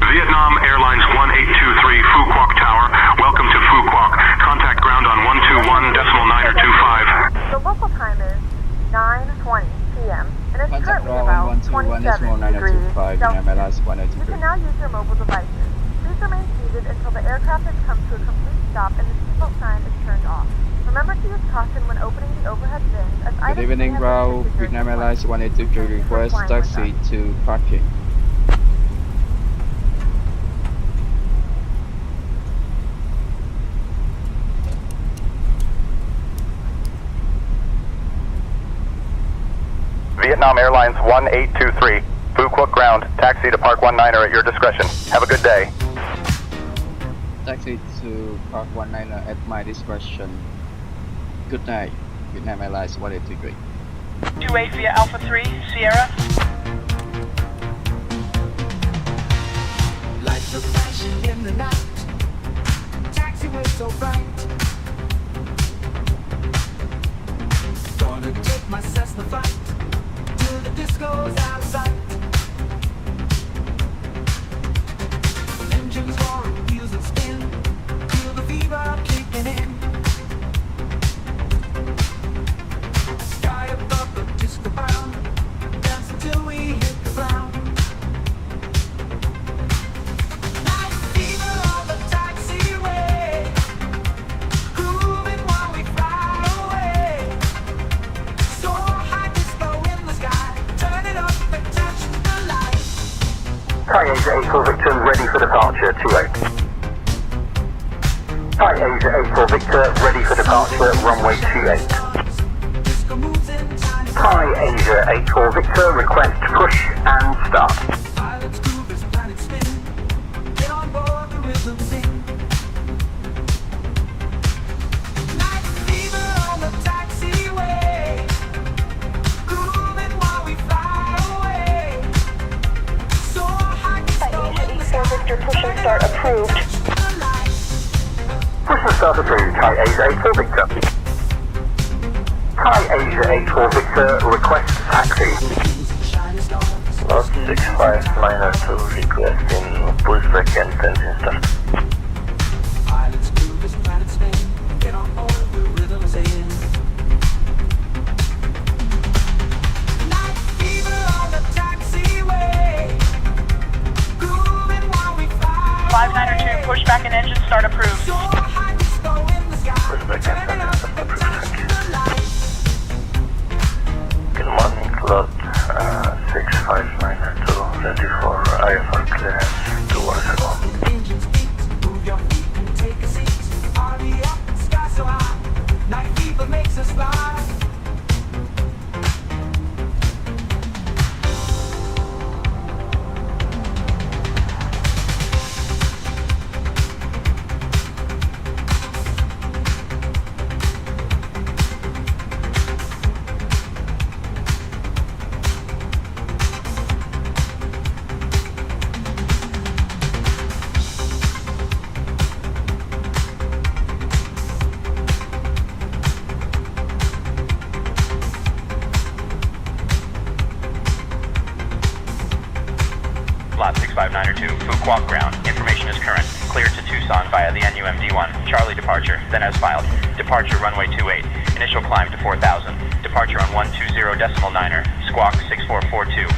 Speaker 3: Vietnam Airlines 1823 Phu Quoc Tower. Welcome to Phu Quoc. Contact ground on 121.925.
Speaker 6: The local time is 9:20 p.m. and it's
Speaker 4: Contact
Speaker 6: currently
Speaker 4: ground
Speaker 6: about
Speaker 4: 121.925
Speaker 6: degrees
Speaker 4: Vietnam Airlines
Speaker 6: Celsius.
Speaker 4: 183.
Speaker 6: You can now use your mobile devices. Please remain seated until the aircraft has come to a complete stop and the seatbelt sign is turned off. Remember to use caution when opening the overhead bins as
Speaker 4: Good
Speaker 6: items
Speaker 4: evening,
Speaker 6: may have been
Speaker 4: Route
Speaker 6: triggered
Speaker 4: Vietnam
Speaker 6: during
Speaker 4: Airlines
Speaker 6: flight.
Speaker 4: 183 request taxi to parking.
Speaker 12: Vietnam Airlines 1823, Phu Quoc ground, taxi to Park 19er at your discretion. Have a good day.
Speaker 4: Taxi to Park 19er at my discretion. Good night, Vietnam Airlines 1823.
Speaker 7: 28 via Alpha 3, Sierra.
Speaker 13: Lights are flashing in the night. Taxiway so bright. Gonna take my Cessna flight till the disco's out of sight. Engines roar, wheels that spin, feel the fever kicking in. Sky above the disco bound, dance until we hit the ground. Night fever on the taxiway, grooving while we fly away. So high disco in the sky, turn it up and touch the lights.
Speaker 12: Thai Asia 84 Victor, ready for departure, 28. Thai Asia 84 Victor, ready for departure, runway 28.
Speaker 13: Disco moves in time.
Speaker 12: Thai Asia 84 Victor, request push and start.
Speaker 13: Pilots groove as planet spin. Get on board the rhythm sing. Night fever on the taxiway, grooving while we fly away. So high disco in the sky.
Speaker 6: Victor, push and start approved.
Speaker 12: Push and start approved, Thai Asia 84 Victor. Thai Asia 84 Victor, request taxi. Lot 6592 requesting pushback and engine start.
Speaker 13: Pilots groove as planet spin. Get on board the rhythm sing. Night fever on the taxiway, grooving while we fly.
Speaker 7: 5902, pushback and engine start approved.
Speaker 13: So high disco in the sky.
Speaker 12: Pushback and
Speaker 13: Turn it
Speaker 12: engine
Speaker 13: up
Speaker 12: start
Speaker 13: and
Speaker 12: approved,
Speaker 13: touch
Speaker 12: thank you.
Speaker 13: the lights.
Speaker 12: Good morning, lot 6592, ready for IFR clearance, 2 hours ago.
Speaker 13: Engines beat, move your feet and take a seat. Party up, sky so high. Night fever makes us fly.
Speaker 7: Lot 65902, Phu Quoc ground. Information is current. Cleared to Tucson via the NUMD1. Charlie departure, then as filed. Departure runway 28. Initial climb to 4000. Departure on 120.9er. Squawk 6442.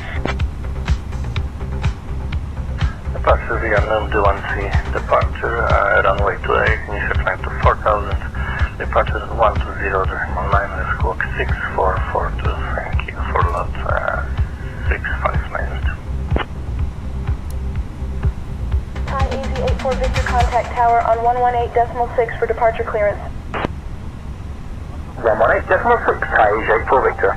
Speaker 12: Departure via NUMD1C. Departure runway 28, initial climb to 4000. Departure 120.9er. Squawk 6442. Thank you for lot 6592.
Speaker 6: Thai Asia 84 Victor, contact tower on 118.6 for departure clearance.
Speaker 12: 118.6, Thai Asia 84 Victor.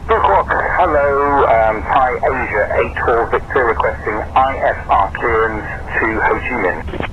Speaker 12: Quoc,
Speaker 3: hello, Thai Asia 84 Victor requesting IFR clearance to Ho Chi Minh.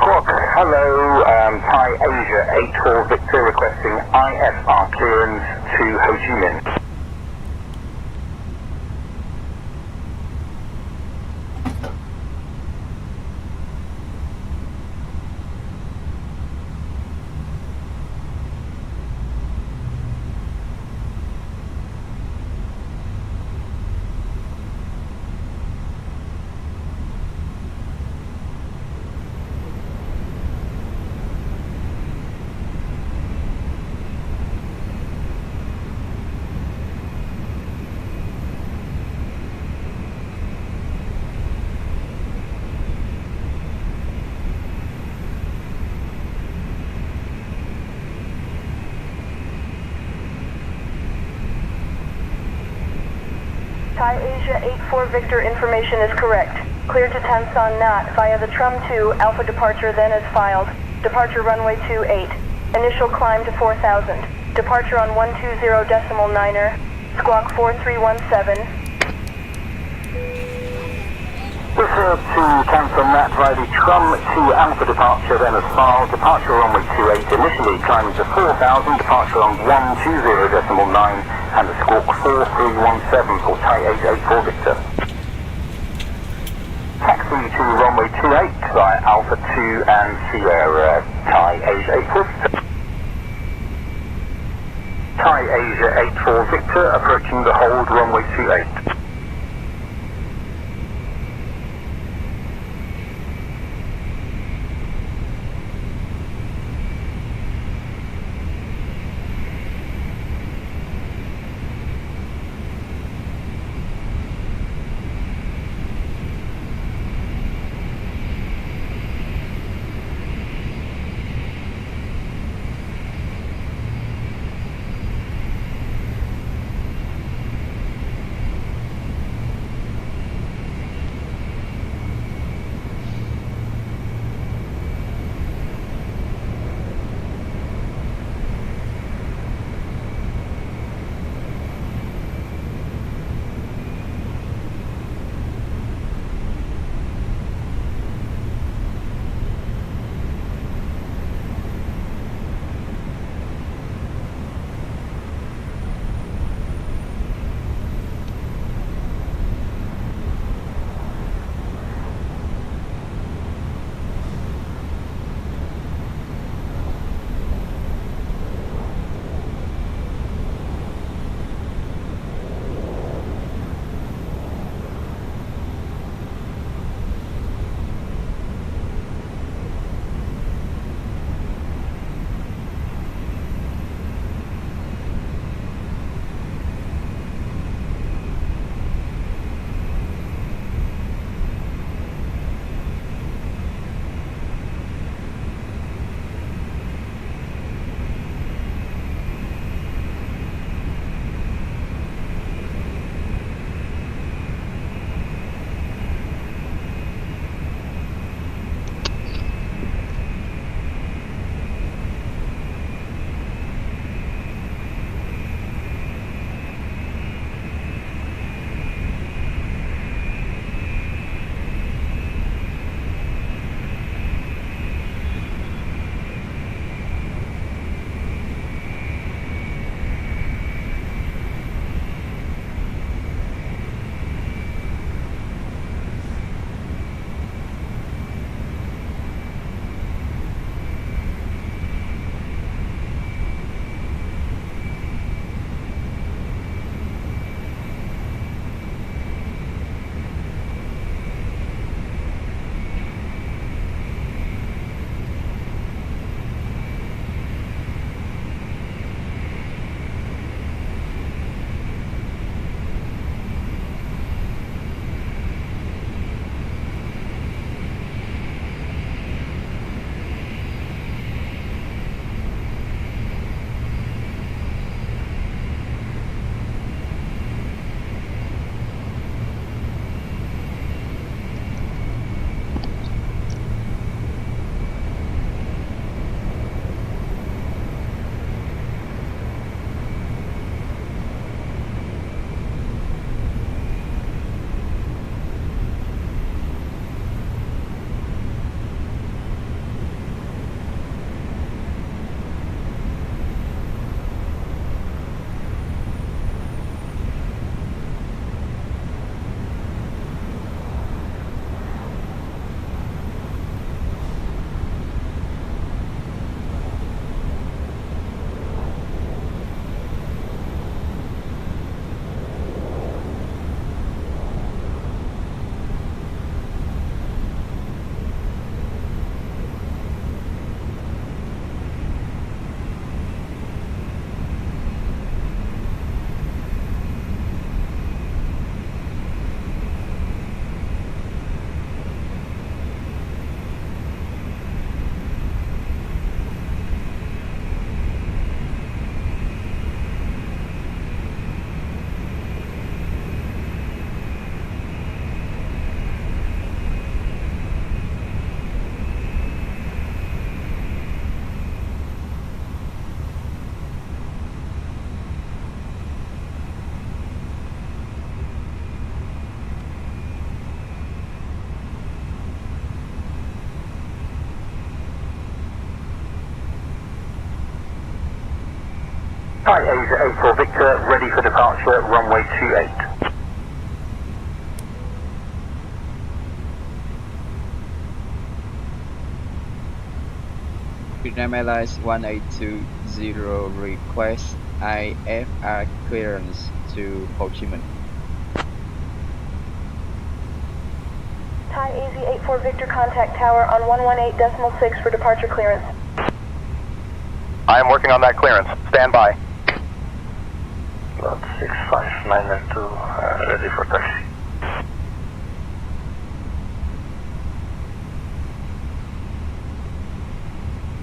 Speaker 3: Quoc, hello, Thai Asia 84 Victor requesting IFR clearance to Ho Chi Minh.
Speaker 6: Thai Asia 84 Victor information is correct. Clear to Tansan Nhat via the Trum 2, Alpha departure then as filed. Departure runway 28. Initial climb to 4,000. Departure on 120.9er. Squawk 4317.
Speaker 3: Refer to Tansan Nhat via the Trum 2 Alpha departure then as filed. Departure runway 28. Initially climbing to 4,000. Departure on 120.9 and the Squawk 4317 for Thai Asia 84 Victor. Taxi to runway 28 via Alpha 2 and Sierra Thai Asia 84 Victor. Thai Asia 84 Victor approaching the hold runway 28.
Speaker 12: Hi, Asia 84 Victor, ready for departure, runway 28.
Speaker 4: Vietnam Airlines 1820 request IFR clearance to Ho Chi Minh.
Speaker 6: Thai AZ84 Victor contact tower on 118.6 for departure clearance.
Speaker 3: I am working on that clearance. Stand by.
Speaker 12: Lot 65992, ready for taxi.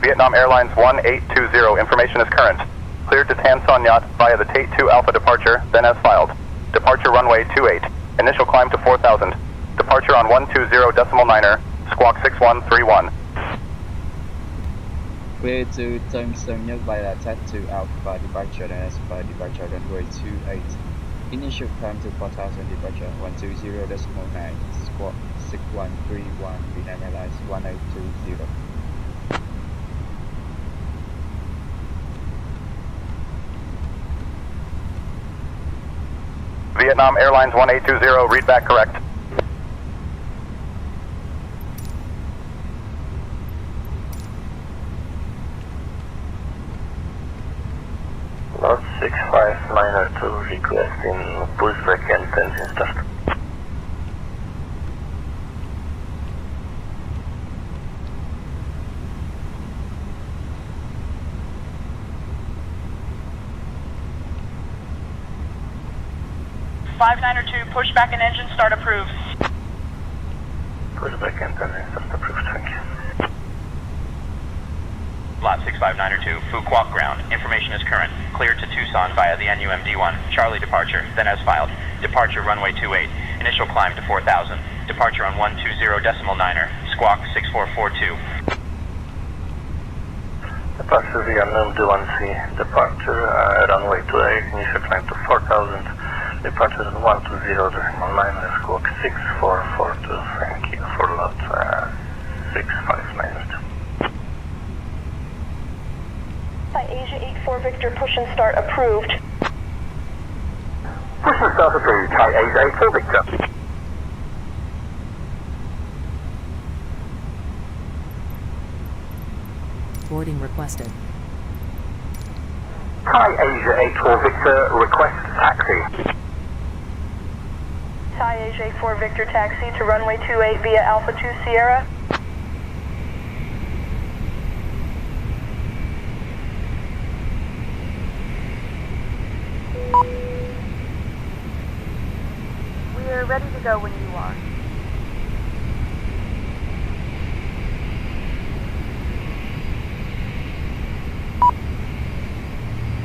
Speaker 3: Vietnam Airlines 1820, information is current. Cleared to Tan Son Nhat via the Tate 2 Alpha departure, then as filed. Departure runway 28. Initial climb to 4,000. Departure on 120.9er, squawk 6131.
Speaker 4: Clear to Tan Son Nhat via Tate 2 Alpha departure, then as filed. Departure runway 28. Initial climb to 4,000. Departure 120.9, squawk 6131. Vietnam Airlines 1820.
Speaker 3: Vietnam Airlines 1820, read back correct.
Speaker 12: Lot 65992, requesting pushback and engine start.
Speaker 7: Pushback and engine start approved.
Speaker 12: Pushback and engine start approved, thank you.
Speaker 14: Lot 65902, Quoc ground. Information is current. Cleared to Tucson via the NUMD-1. Charlie departure, then as filed. Departure runway 28. Initial climb to 4,000. Departure on 120.9er, squawk 6442.
Speaker 12: Departure via NUMD-1C, departure runway 28, initial climb to 4,000. Departure on 120.9er, squawk 6442. Thank you for lot 65992.
Speaker 6: By Asia 84 Victor, push and start approved.
Speaker 12: Push and start approved, Thai Asia 84 Victor.
Speaker 10: Boarding requested.
Speaker 12: Thai Asia 84 Victor, request taxi.
Speaker 6: Thai Asia 84 Victor taxi to runway 28 via Alpha 2 Sierra. We are ready to go when you are.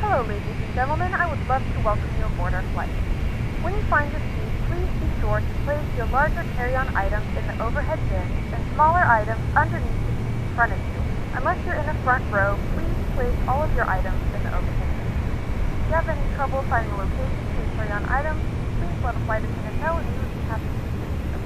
Speaker 6: Hello, ladies and gentlemen. I would love to welcome you aboard our flight. When you find your seat, please be sure to place your larger carry-on items in the overhead bins and smaller items underneath the seat in front of you. Unless you're in the front row, please place all of your items in the overhead bin. If you have any trouble finding a location for your carry-on items, please let a flight attendant know and we would be happy to assist you.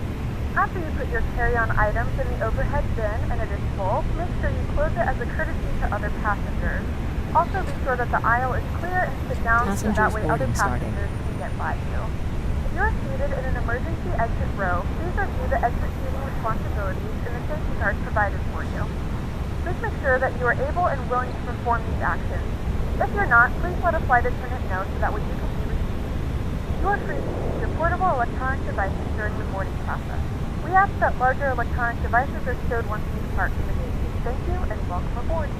Speaker 6: After you put your carry-on items in the overhead bin and it is full, make sure you close it as a courtesy to other passengers. Also be sure that the aisle is clear and sit down so that way other passengers can get by you. If you are seated in an emergency exit row, please review the exit seating responsibilities and the safety cards provided for you. Please make sure that you are able and willing to perform these actions. If you're not, please let a flight attendant know so that way you can be received. You are free to use your portable electronic devices during the boarding process. We ask that larger electronic devices are stowed once you depart from the gate. Thank you and welcome aboard.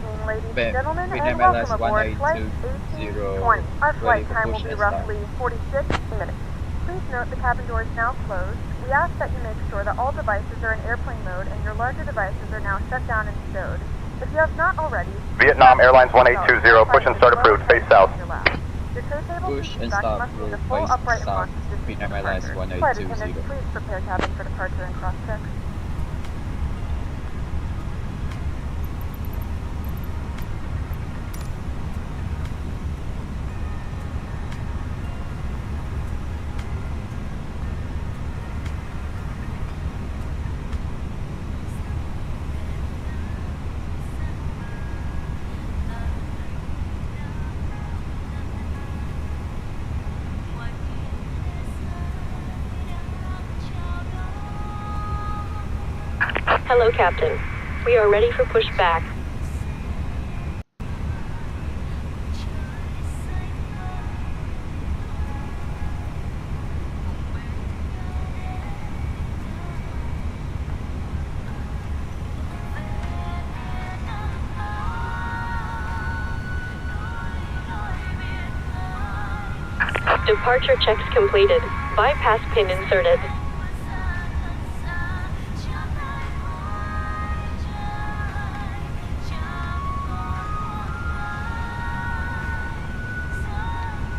Speaker 6: evening, ladies and
Speaker 4: Vietnam
Speaker 6: gentlemen, and
Speaker 4: Airlines
Speaker 6: welcome aboard Flight
Speaker 4: 1820,
Speaker 6: 1820. Our
Speaker 4: ready
Speaker 6: flight
Speaker 4: for
Speaker 6: time will
Speaker 4: push
Speaker 6: be
Speaker 4: and
Speaker 6: roughly 46 minutes. Please note the cabin door is now closed. We ask that you make sure that all devices are in airplane mode and your larger devices are now shut down and stowed. If you have not already,
Speaker 3: Vietnam Airlines 1820, push and start approved, face south.
Speaker 6: Your tray table
Speaker 4: Push
Speaker 6: seat
Speaker 4: and
Speaker 6: back
Speaker 4: start
Speaker 6: must be in the
Speaker 4: approved,
Speaker 6: full
Speaker 4: face
Speaker 6: upright
Speaker 4: south.
Speaker 6: position to
Speaker 4: Vietnam Airlines
Speaker 6: departure. Flight attendants,
Speaker 4: 1820.
Speaker 6: please prepare cabin for departure and cross check.
Speaker 10: Hello, Captain. We are ready for pushback. Departure checks completed. Bypass pin inserted.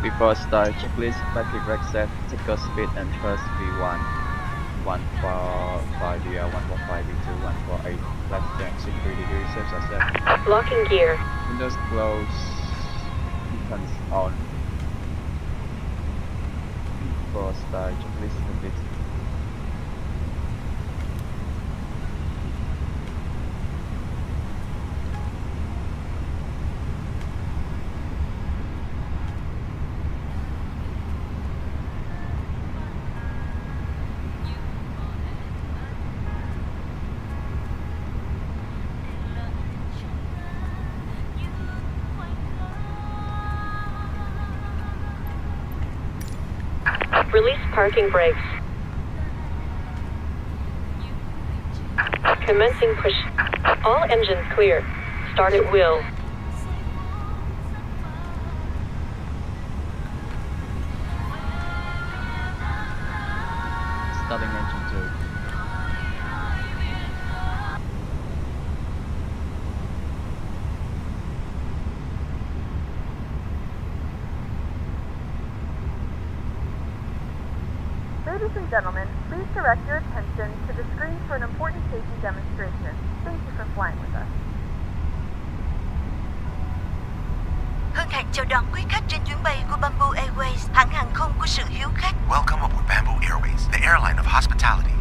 Speaker 4: Before start, checklist, battery brake set, tickle speed and thrust V1. 145 via 145 V2, 148, left turn 63 degrees, safe set.
Speaker 10: Locking gear.
Speaker 4: Windows closed, beacons on. Before start, checklist complete.
Speaker 10: Release parking brakes. Commencing push. All engines clear. Start at will.
Speaker 4: Starting engine 2.
Speaker 6: Ladies and gentlemen, please direct your attention to the screen for an important safety demonstration. Thank you for flying with us.
Speaker 7: Hân hạnh chào đón quý khách trên chuyến bay của Bamboo Airways, hãng hàng không của sự hiếu khách.
Speaker 8: Welcome aboard Bamboo Airways, the airline of hospitality.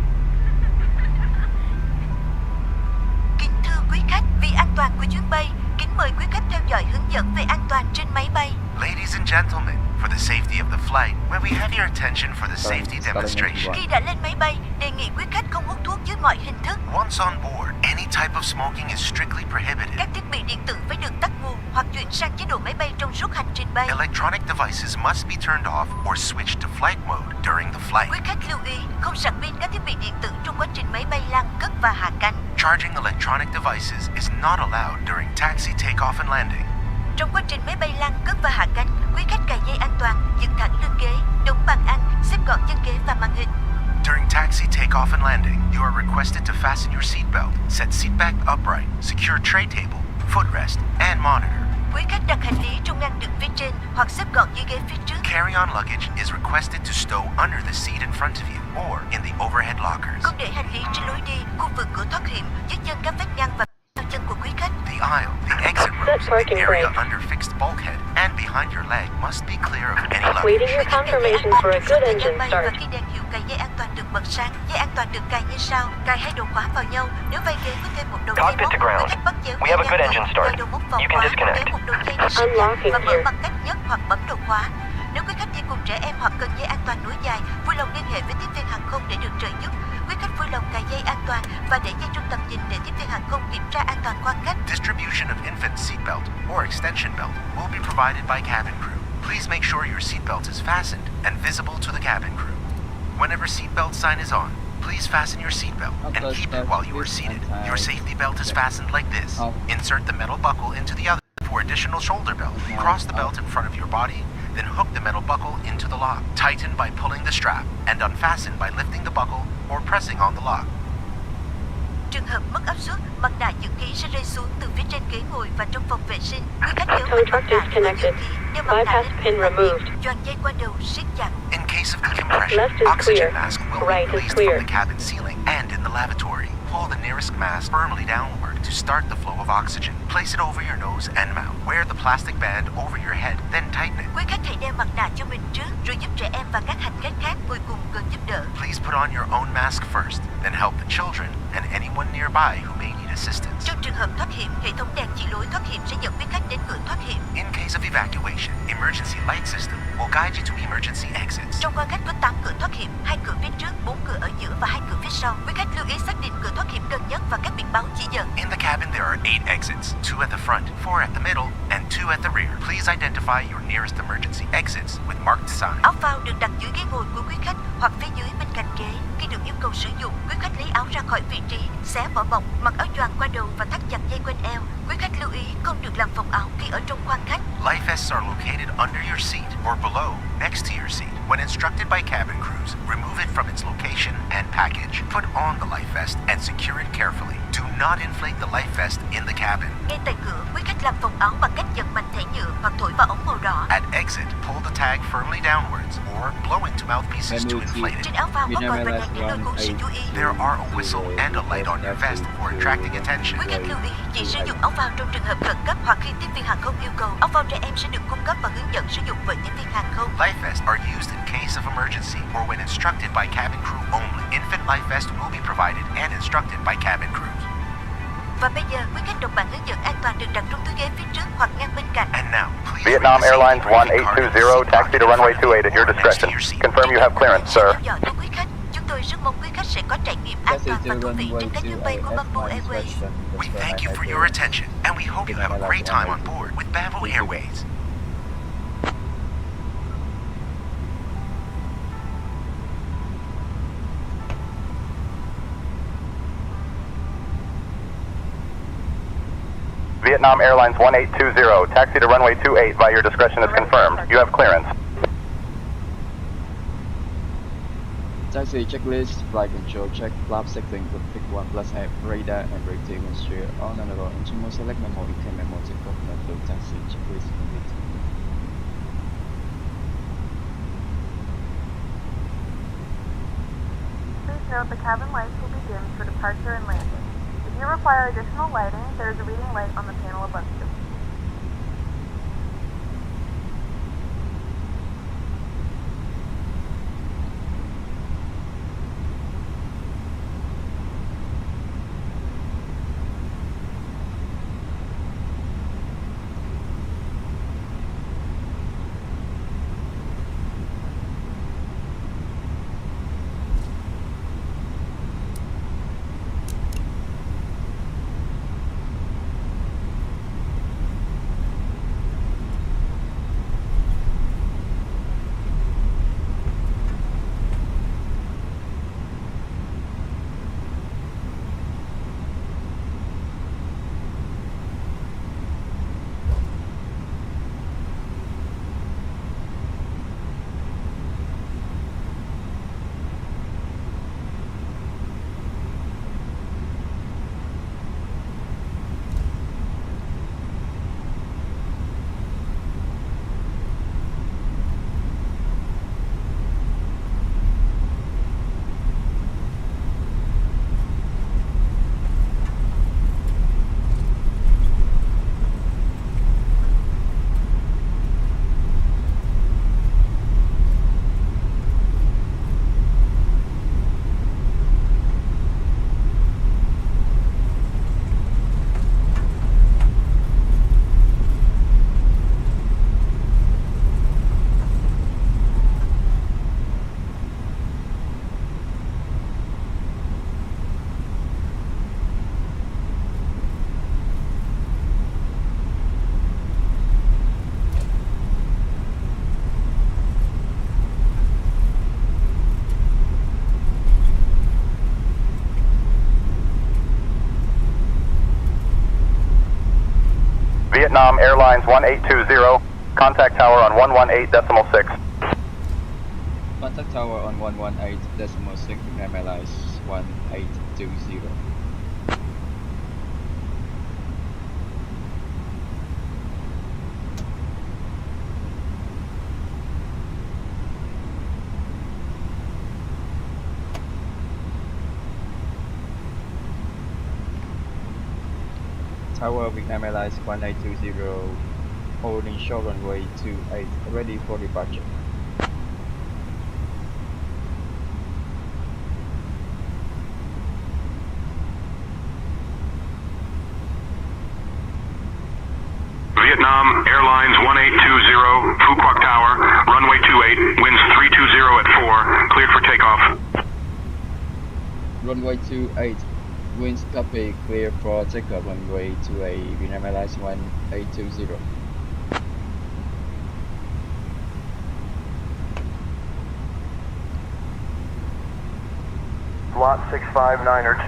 Speaker 7: Kính thưa quý khách, vì an toàn của chuyến bay, kính mời quý khách theo dõi hướng dẫn về an toàn trên máy bay.
Speaker 8: Ladies and gentlemen, for the safety of the flight, may we have your attention for the safety demonstration.
Speaker 7: Khi đã lên máy bay, đề nghị quý khách không hút thuốc dưới mọi hình thức.
Speaker 8: Once on board, any type of smoking is strictly prohibited.
Speaker 7: Các thiết bị điện tử phải được tắt nguồn hoặc chuyển sang chế độ máy bay trong suốt hành trình bay.
Speaker 8: Electronic devices must be turned off or switched to flight mode during the flight.
Speaker 7: Quý khách lưu ý, không sạc pin các thiết bị điện tử trong quá trình máy bay lan cất và hạ cánh.
Speaker 8: Charging electronic devices is not allowed during taxi, takeoff and landing.
Speaker 7: Trong quá trình máy bay lan cất và hạ cánh, quý khách cài dây an toàn, dựng thẳng lưng ghế, đóng bàn ăn, xếp gọn chân ghế và màn hình.
Speaker 8: During taxi, takeoff and landing, you are requested to fasten your seatbelt, set seat back upright, secure tray table, footrest, and monitor.
Speaker 7: Quý khách đặt hành lý trong ngăn đựng phía trên hoặc xếp gọn dưới ghế phía trước.
Speaker 8: Carry-on luggage is requested to stow under the seat in front of you or in the overhead lockers.
Speaker 7: Không để hành lý trên lối đi, khu vực cửa thoát hiểm, dưới chân các vết ngăn và chân của quý khách.
Speaker 8: The aisle, the exit rows, the area under fixed bulkhead, and behind your leg must be clear of any luggage.
Speaker 10: Waiting your confirmation for a good engine
Speaker 7: Và
Speaker 10: start.
Speaker 7: khi đèn hiệu cài dây an toàn được bật sáng, dây an toàn được cài như sau: cài hai đầu khóa vào nhau. Nếu vai ghế có thêm một đầu dây
Speaker 14: Cockpit
Speaker 7: móc,
Speaker 14: to ground.
Speaker 7: quý khách bắt chéo
Speaker 14: We have a
Speaker 7: dây
Speaker 14: good
Speaker 7: ngang
Speaker 14: engine
Speaker 7: ngược,
Speaker 14: start.
Speaker 7: cài đầu móc vào
Speaker 14: You can
Speaker 7: khóa,
Speaker 14: disconnect.
Speaker 7: kéo một đầu dây để siết
Speaker 10: Unlocking
Speaker 7: chặt và mở
Speaker 10: gear.
Speaker 7: bằng cách nhấc hoặc bấm đầu khóa. Nếu quý khách đi cùng trẻ em hoặc cần dây an toàn nối dài, vui lòng liên hệ với tiếp viên hàng không để được trợ giúp. Quý khách vui lòng cài dây an toàn và để dây trong tầm nhìn để tiếp viên hàng không kiểm tra an toàn quan khách.
Speaker 8: Distribution of infant seatbelt or extension belt will be provided by cabin crew. Please make sure your seatbelt is fastened and visible to the cabin crew. Whenever seatbelt sign is on, Please fasten your seatbelt and keep it while you are seated. Your safety belt is fastened like this. Insert the metal buckle into the other for additional shoulder belt. Cross the belt in front of your body, then hook the metal buckle into the lock. Tighten by pulling the strap and unfasten by lifting the buckle or pressing on the lock.
Speaker 15: Trường hợp mất áp suất, mặt nạ dưỡng khí sẽ rơi xuống từ phía trên ghế ngồi và trong phòng vệ sinh. Quý khách nhớ mình mặt nạ có dưỡng khí, đeo mặt nạ lên choàng dây qua đầu siết chặt.
Speaker 8: In case of decompression, oxygen mask will be placed from the cabin ceiling and in the lavatory. Pull the nearest mask firmly downward to start the flow of oxygen. Place it over your nose and mouth. Wear the plastic band over your head, then tighten it.
Speaker 15: Quý khách hãy đeo mặt nạ cho mình trước, rồi giúp trẻ em và các hành khách khác ngồi cùng cần giúp đỡ.
Speaker 8: Please put on your own mask first, then help the children and anyone nearby who may need assistance.
Speaker 15: Trong trường hợp thoát hiểm, hệ thống đèn chỉ lối thoát hiểm sẽ dẫn quý khách đến cửa thoát hiểm.
Speaker 8: In case of evacuation, emergency light system will guide you to emergency exits.
Speaker 15: Trong khoang khách có 8 cửa thoát hiểm, 2 cửa phía trước, 4 cửa ở giữa và 2 cửa phía sau. Quý khách lưu ý xác định cửa thoát hiểm gần nhất và các biển báo chỉ dẫn.
Speaker 8: In the cabin there are 8 exits, 2 at the front, 4 at the middle, and 2 at the rear. Please identify your nearest emergency exits with marked signs.
Speaker 15: Áo phao được đặt dưới ghế ngồi của quý khách hoặc phía dưới bên cạnh ghế. Khi được yêu cầu sử dụng, quý khách lấy áo ra khỏi vị trí, xé vỏ bọc, mặc áo choàng qua đầu và thắt chặt dây quanh eo. Quý khách lưu ý không được làm phồng áo khi ở trong khoang khách.
Speaker 8: Life vests are located under your seat or below, next to your seat. When instructed by cabin crews, remove it from its location and package. Put on the life vest and secure it carefully. Do not inflate the life vest in the cabin.
Speaker 15: Ngay tại cửa, quý khách làm phồng áo bằng cách giật mạnh thẻ nhựa hoặc thổi vào ống màu đỏ.
Speaker 8: At exit, pull the tag firmly downwards or blow into mouthpieces to inflate it.
Speaker 15: Trên áo phao có còi và đèn để lôi cuốn sự chú ý.
Speaker 8: There are a whistle and a light on your vest for attracting attention.
Speaker 15: Quý khách lưu ý chỉ sử dụng áo phao trong trường hợp khẩn cấp hoặc khi tiếp viên hàng không yêu cầu. Áo phao trẻ em sẽ được cung cấp và hướng dẫn sử dụng bởi nhân viên hàng không.
Speaker 8: Life vests are used in case of emergency or when instructed by cabin crew only. Infant life vest will be provided and instructed by cabin crews.
Speaker 15: Và bây giờ, quý khách đọc bản hướng dẫn an toàn được đặt trong túi ghế phía trước hoặc ngang bên cạnh.
Speaker 8: And now, please
Speaker 16: Vietnam Airlines 1820, taxi to runway 28 at your discretion. Confirm you have clearance, sir.
Speaker 15: Quý khách, chúng tôi rất mong quý khách sẽ có trải nghiệm an toàn và thú vị trên các chuyến bay của Bamboo Airways.
Speaker 8: We thank you for your attention, and we hope you have a great time on board with Bamboo Airways.
Speaker 16: Vietnam Airlines 1820, taxi to runway 28 by your discretion is confirmed. You have clearance.
Speaker 4: Taxi checklist, flight control check, flap setting for pick 1 plus F, radar and brake demonstrator on and on. Engine select memo, EK memo, take off method, taxi checklist complete.
Speaker 6: Please note the cabin lights will be dimmed for departure and landing. If you require additional lighting, there is a reading light on the panel above you.
Speaker 16: Vietnam Airlines 1820, contact tower on 118.6.
Speaker 4: Contact tower on 118.6, Vietnam Airlines 1820. Tower Vietnam Airlines 1820, holding short runway 28, ready for departure.
Speaker 3: Vietnam Airlines 1820, Phu Quoc Tower, runway 28, winds 320 at 4, cleared for takeoff.
Speaker 4: Runway 28, winds copy, clear for takeoff. Runway 28, Vietnam Airlines 1820.
Speaker 3: Lot 659 or 2,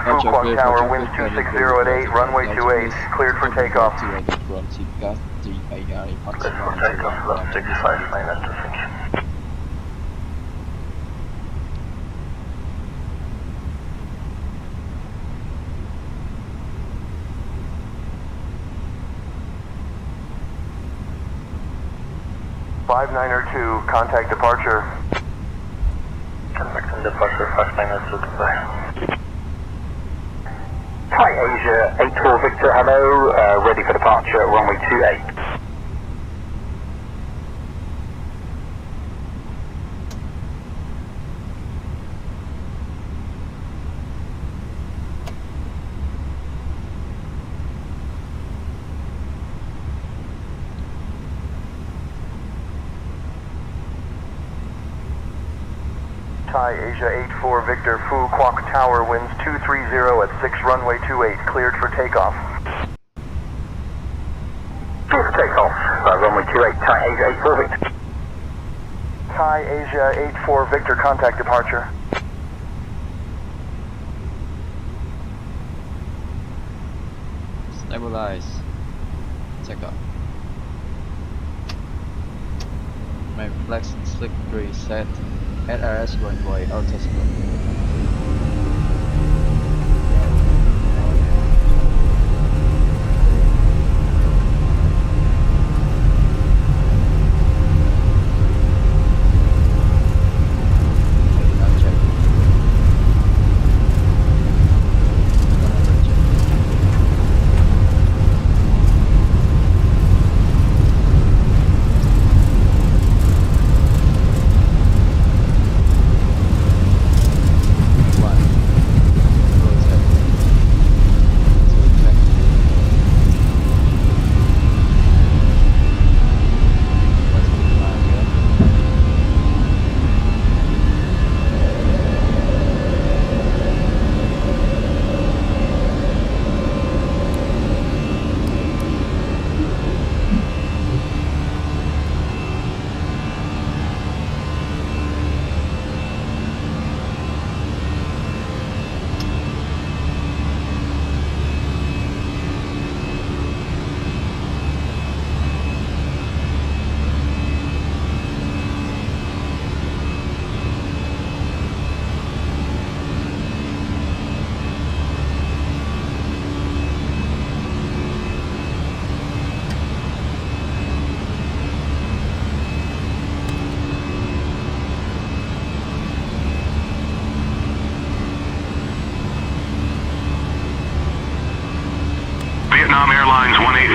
Speaker 3: Phu Quoc Tower, winds 260 at 8, runway 28, cleared for takeoff.
Speaker 4: From Chicago, GAI,
Speaker 12: Cleared for takeoff, lot 659 and 2, thank you.
Speaker 3: Contact departure.
Speaker 12: Contact and departure 592 goodbye.
Speaker 16: Thai Asia 84 Victor, hello, ready for departure, runway 28.
Speaker 3: Thai Asia 84 Victor, Phu Quoc Tower, winds 230 at 6, runway 28, cleared for takeoff.
Speaker 16: Clear for takeoff, runway 28, Thai Asia 84 Victor.
Speaker 3: Thai Asia 84 Victor, contact departure.
Speaker 4: Stabilize. Takeoff. Main flex slick 3 set. SRS runway altimeter.
Speaker 3: Vietnam Airlines 1820,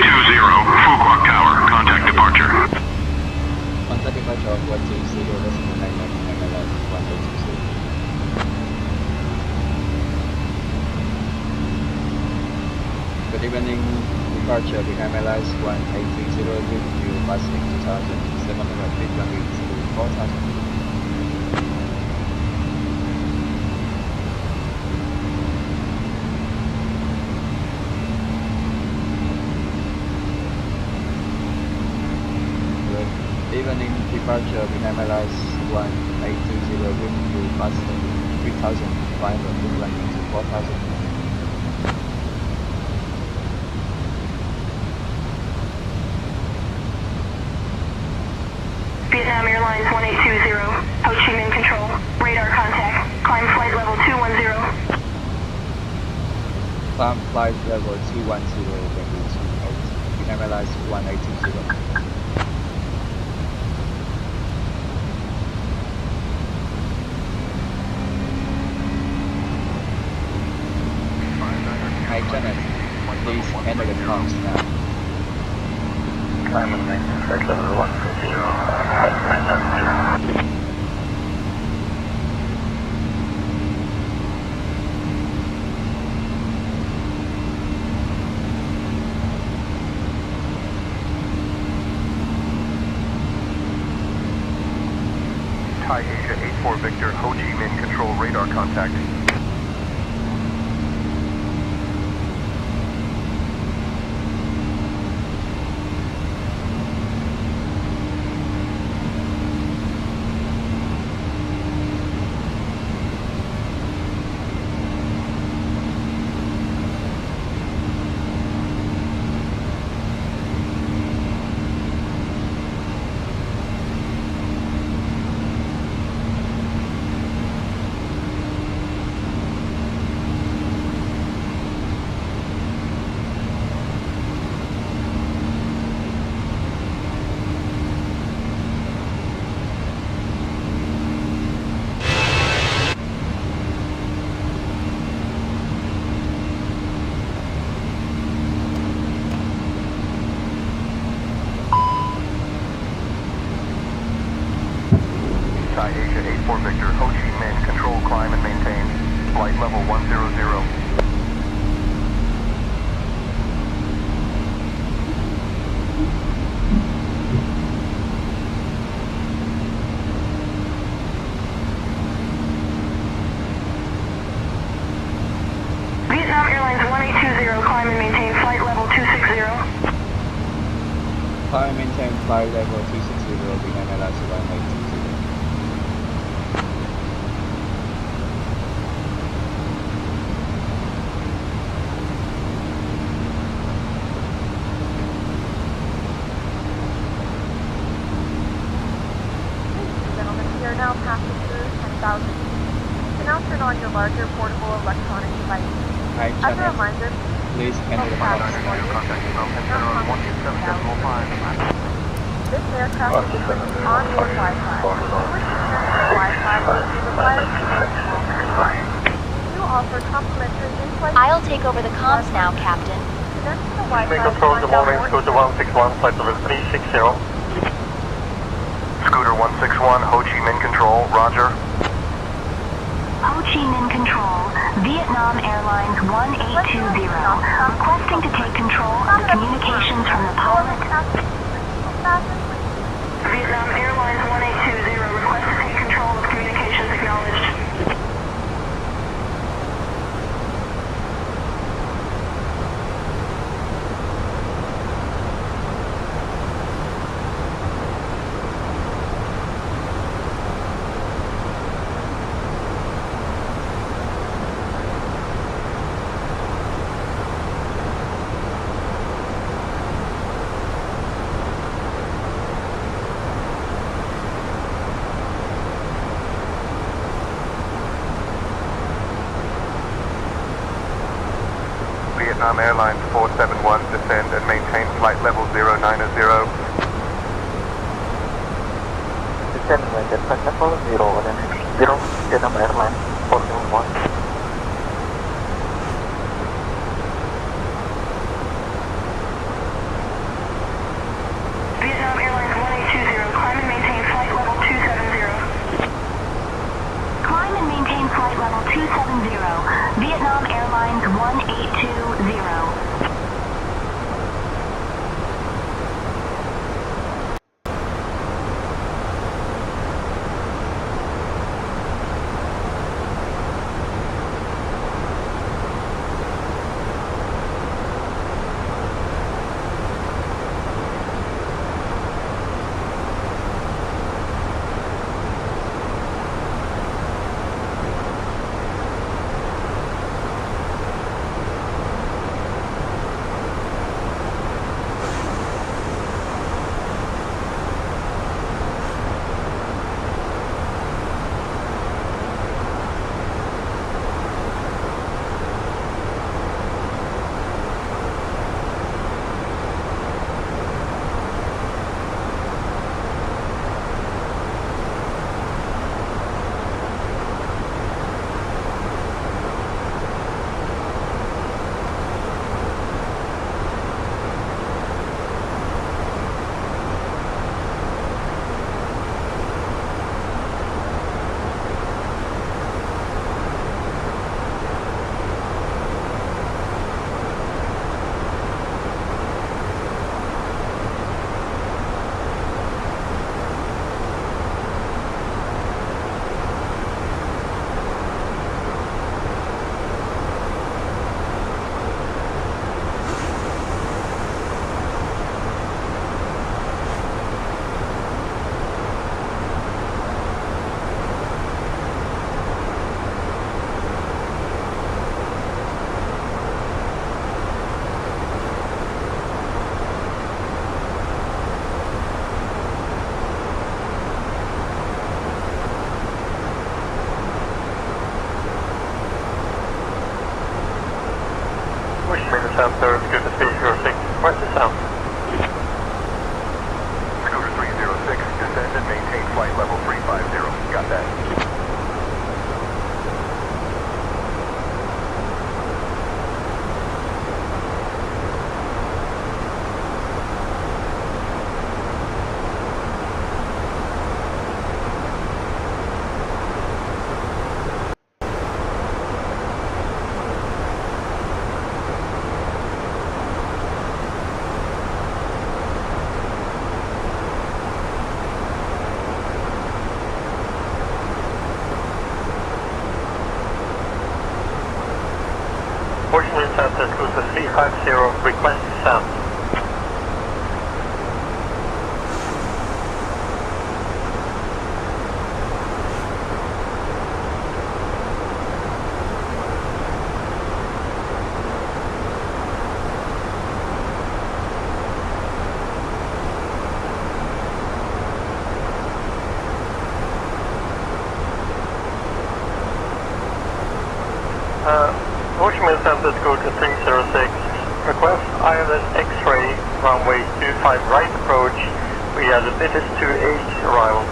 Speaker 3: Phu Quoc Tower, contact departure.
Speaker 4: Contact departure of 120, Airlines 1820. Good evening, departure Vietnam Airlines 1820, with you passing 2,700 feet, runway 4,000. Evening departure Vietnam Airlines 1820 with you passing 3,500 feet, runway to 4,000.
Speaker 6: 1820, Ho Chi Minh Control, radar contact, climb flight level 210.
Speaker 4: Climb flight level 210, VV28, Vietnam Airlines 1820. Hi Janet, please enter the comms now.
Speaker 12: Climb and maintain flight level 140, flight 990.
Speaker 3: Thai Asia 84 Victor, Ho Chi Minh Control, radar contact. Thai Asia 84 Victor, Ho Chi Minh Control, climb and maintain flight level 100.
Speaker 6: Vietnam Airlines 1820, climb and maintain flight level 260.
Speaker 4: Climb and maintain flight level 260, Vietnam Airlines 1820.
Speaker 6: Gentlemen, we are now passing through 10,000 feet. You can now turn on your larger portable electronic devices.
Speaker 4: Hi
Speaker 6: As a
Speaker 4: Janet,
Speaker 6: reminder,
Speaker 4: please enter the comms now.
Speaker 6: this aircraft is equipped with onboard Wi-Fi. If you wish to connect to the Wi-Fi, you will be required to you offer complimentary in-flight.
Speaker 15: I'll take over the comms now, Captain.
Speaker 6: Connect to the Wi-Fi.
Speaker 3: Main control, good morning, Scooter 161, flight level 360. Scooter 161, Ho Chi Minh Control, roger.
Speaker 10: Ho Chi Minh Control, Vietnam Airlines 1820, requesting to take control of the communications from the pilot.
Speaker 6: Vietnam Airlines 1820, request to take control of communications acknowledged.
Speaker 3: Vietnam Airlines 471, descend and maintain flight level 090.
Speaker 12: Descend and maintain flight level 090, Vietnam Airlines 471.
Speaker 6: Vietnam Airlines 1820, climb and maintain flight level 270.
Speaker 10: Climb and maintain flight level 270, Vietnam Airlines 1820.
Speaker 9: Center Cruiser 350, request descent. Ho Chi Minh Center Cruiser 306, request ILS X-ray, runway 25 right approach via the British 28 arrival.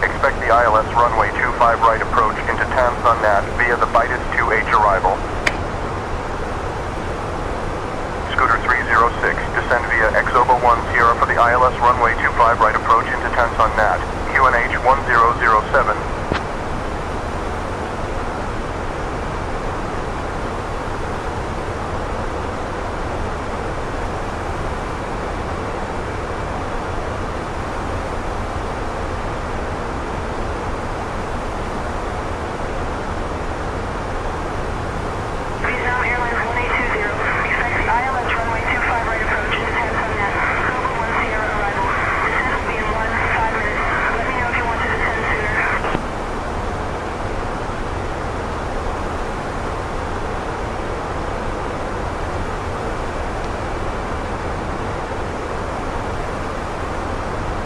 Speaker 16: Expect the ILS runway 25 right approach into Tan Nhat via the Bitus 2H arrival. Scooter 306, descend via Xoba 1 Sierra for the ILS runway 25 right approach into Tan Nhat, QNH 1007.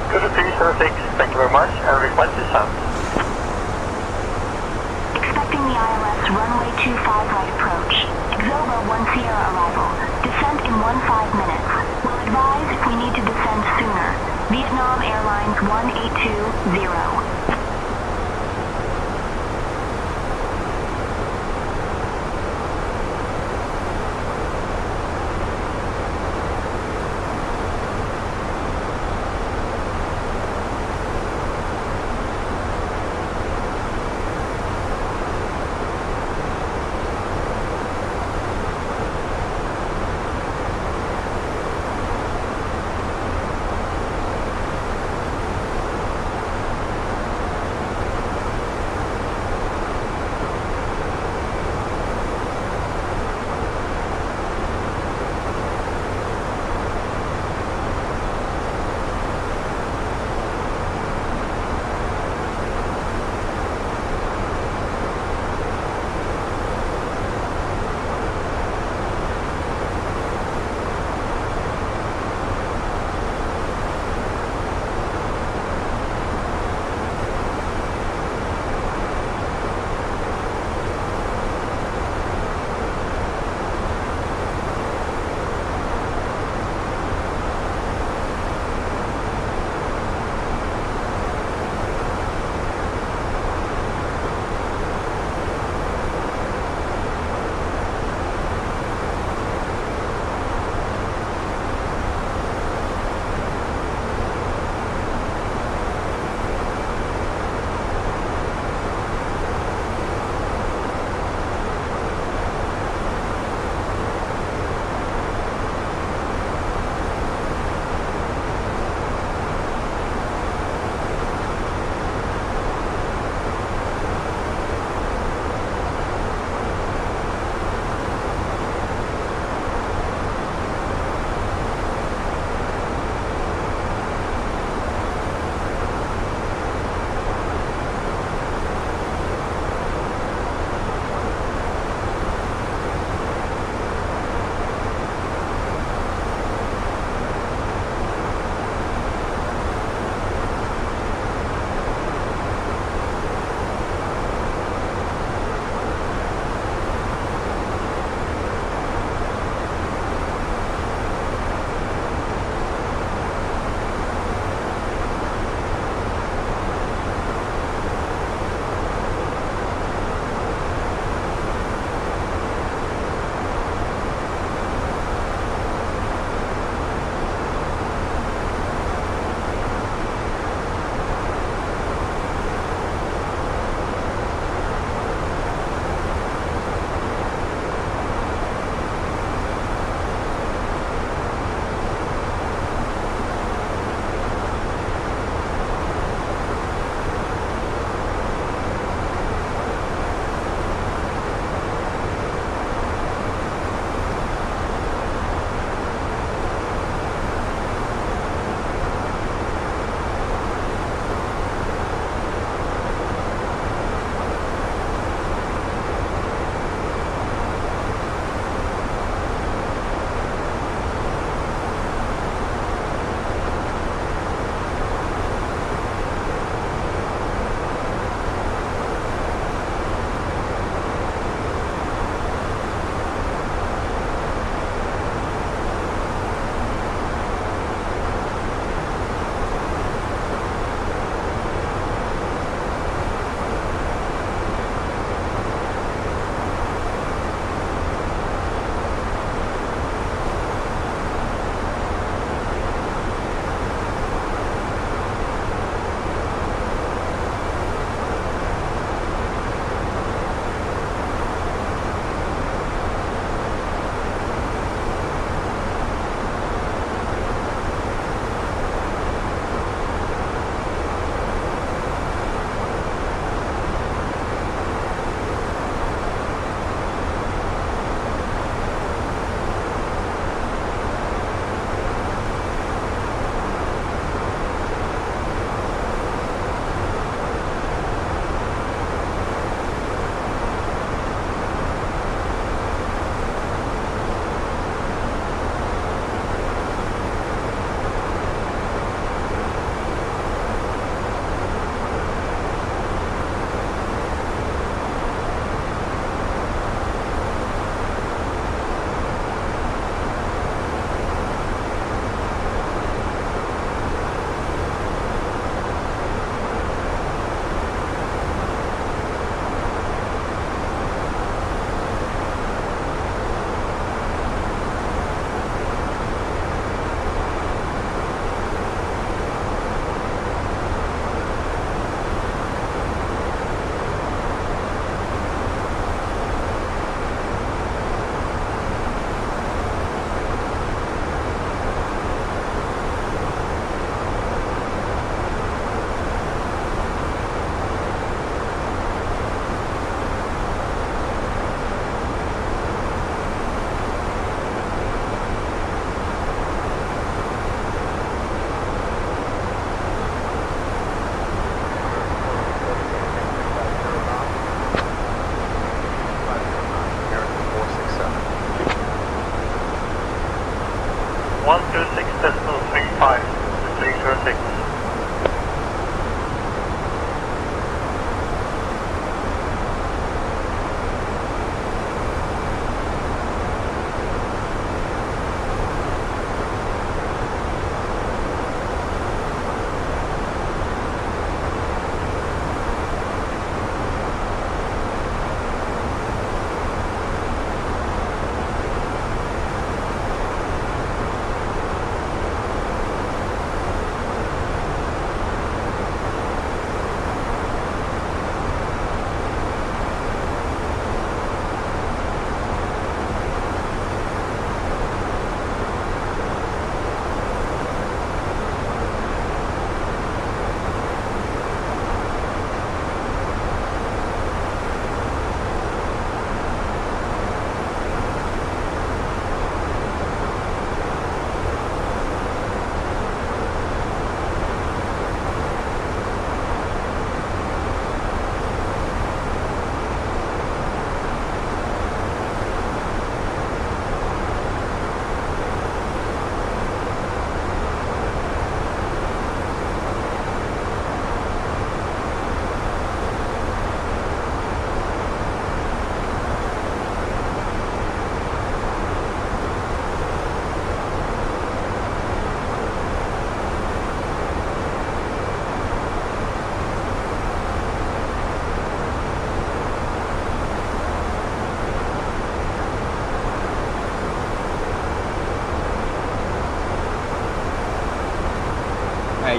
Speaker 9: Cruiser 306, thank you very much, and request descent.
Speaker 10: Expecting the ILS runway 25 right approach. Xoba 1 Sierra arrival. Descent in 15 minutes. Will advise if we need to descend sooner. Vietnam Airlines 1820.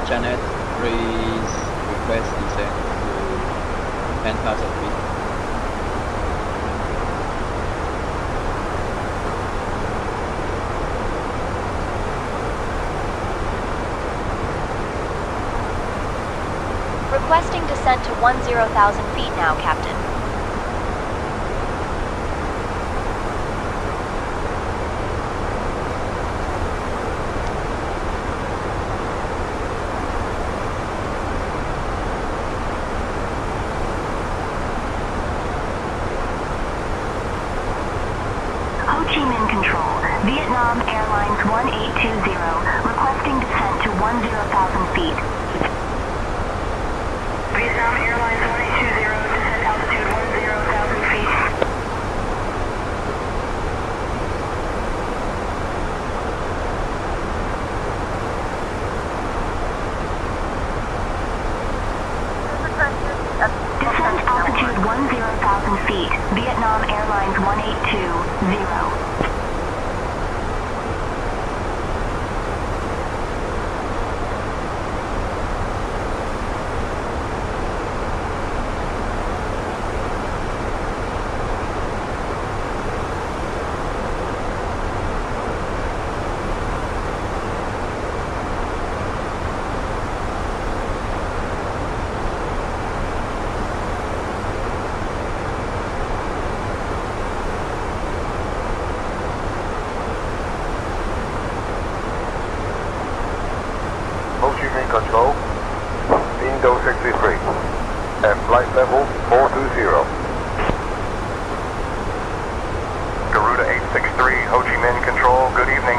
Speaker 4: Janet, please request descent to 10,000 feet.
Speaker 10: Requesting descent to 10,000 feet now, Captain. Ho Chi Minh Control, Vietnam Airlines 1820, requesting descent to 10,000 feet. Vietnam Airlines 1820, descent altitude 10,000 feet. Descent altitude 10,000 feet, Vietnam Airlines 1820.
Speaker 16: Ho Chi Minh Control, Indo 63, at flight level 420. Garuda 863, Ho Chi Minh Control, good evening.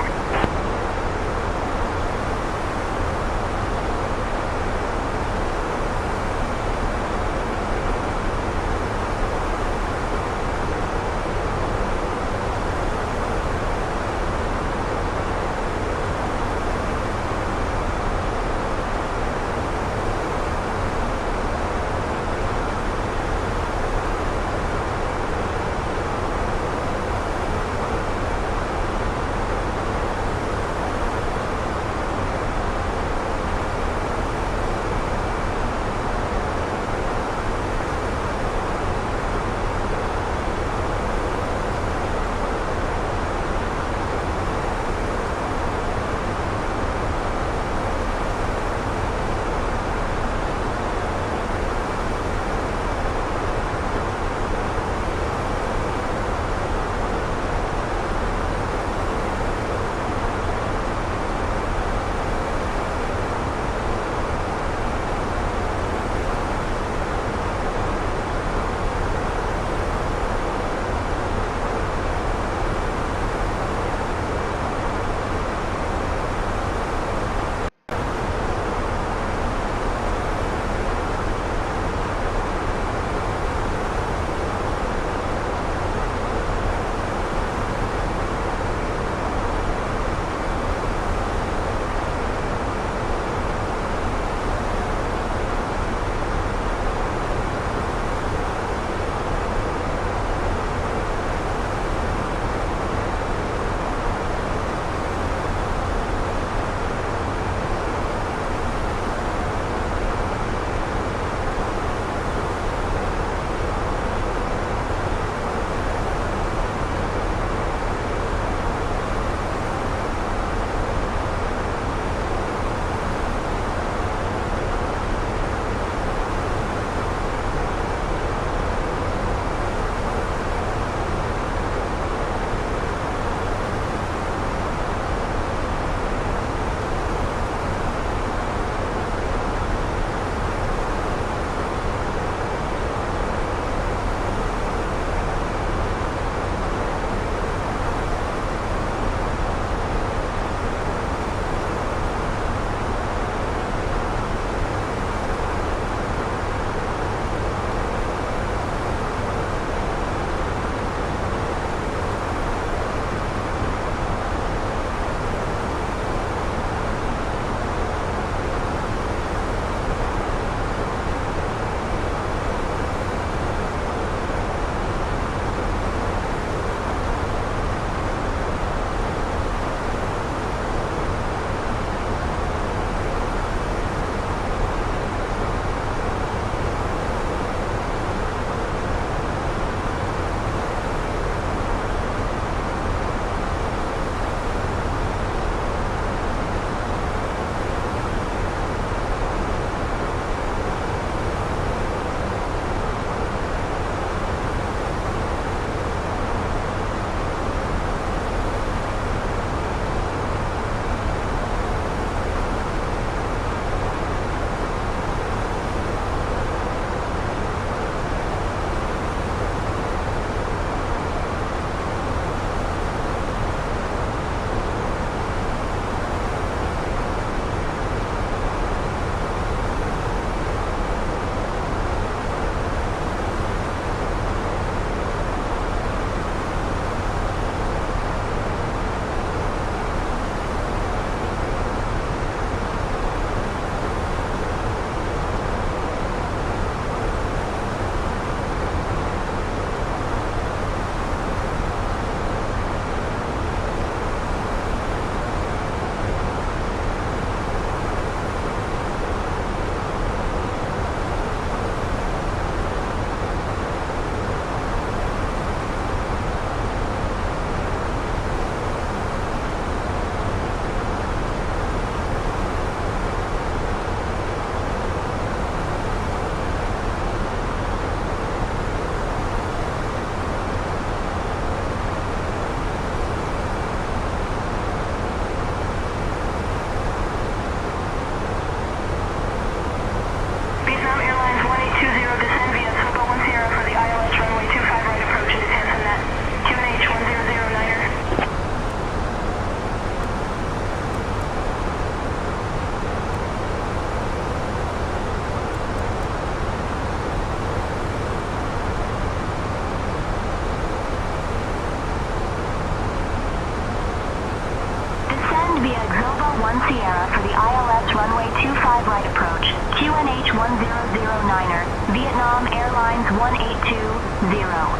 Speaker 10: Vietnam Airlines 1820.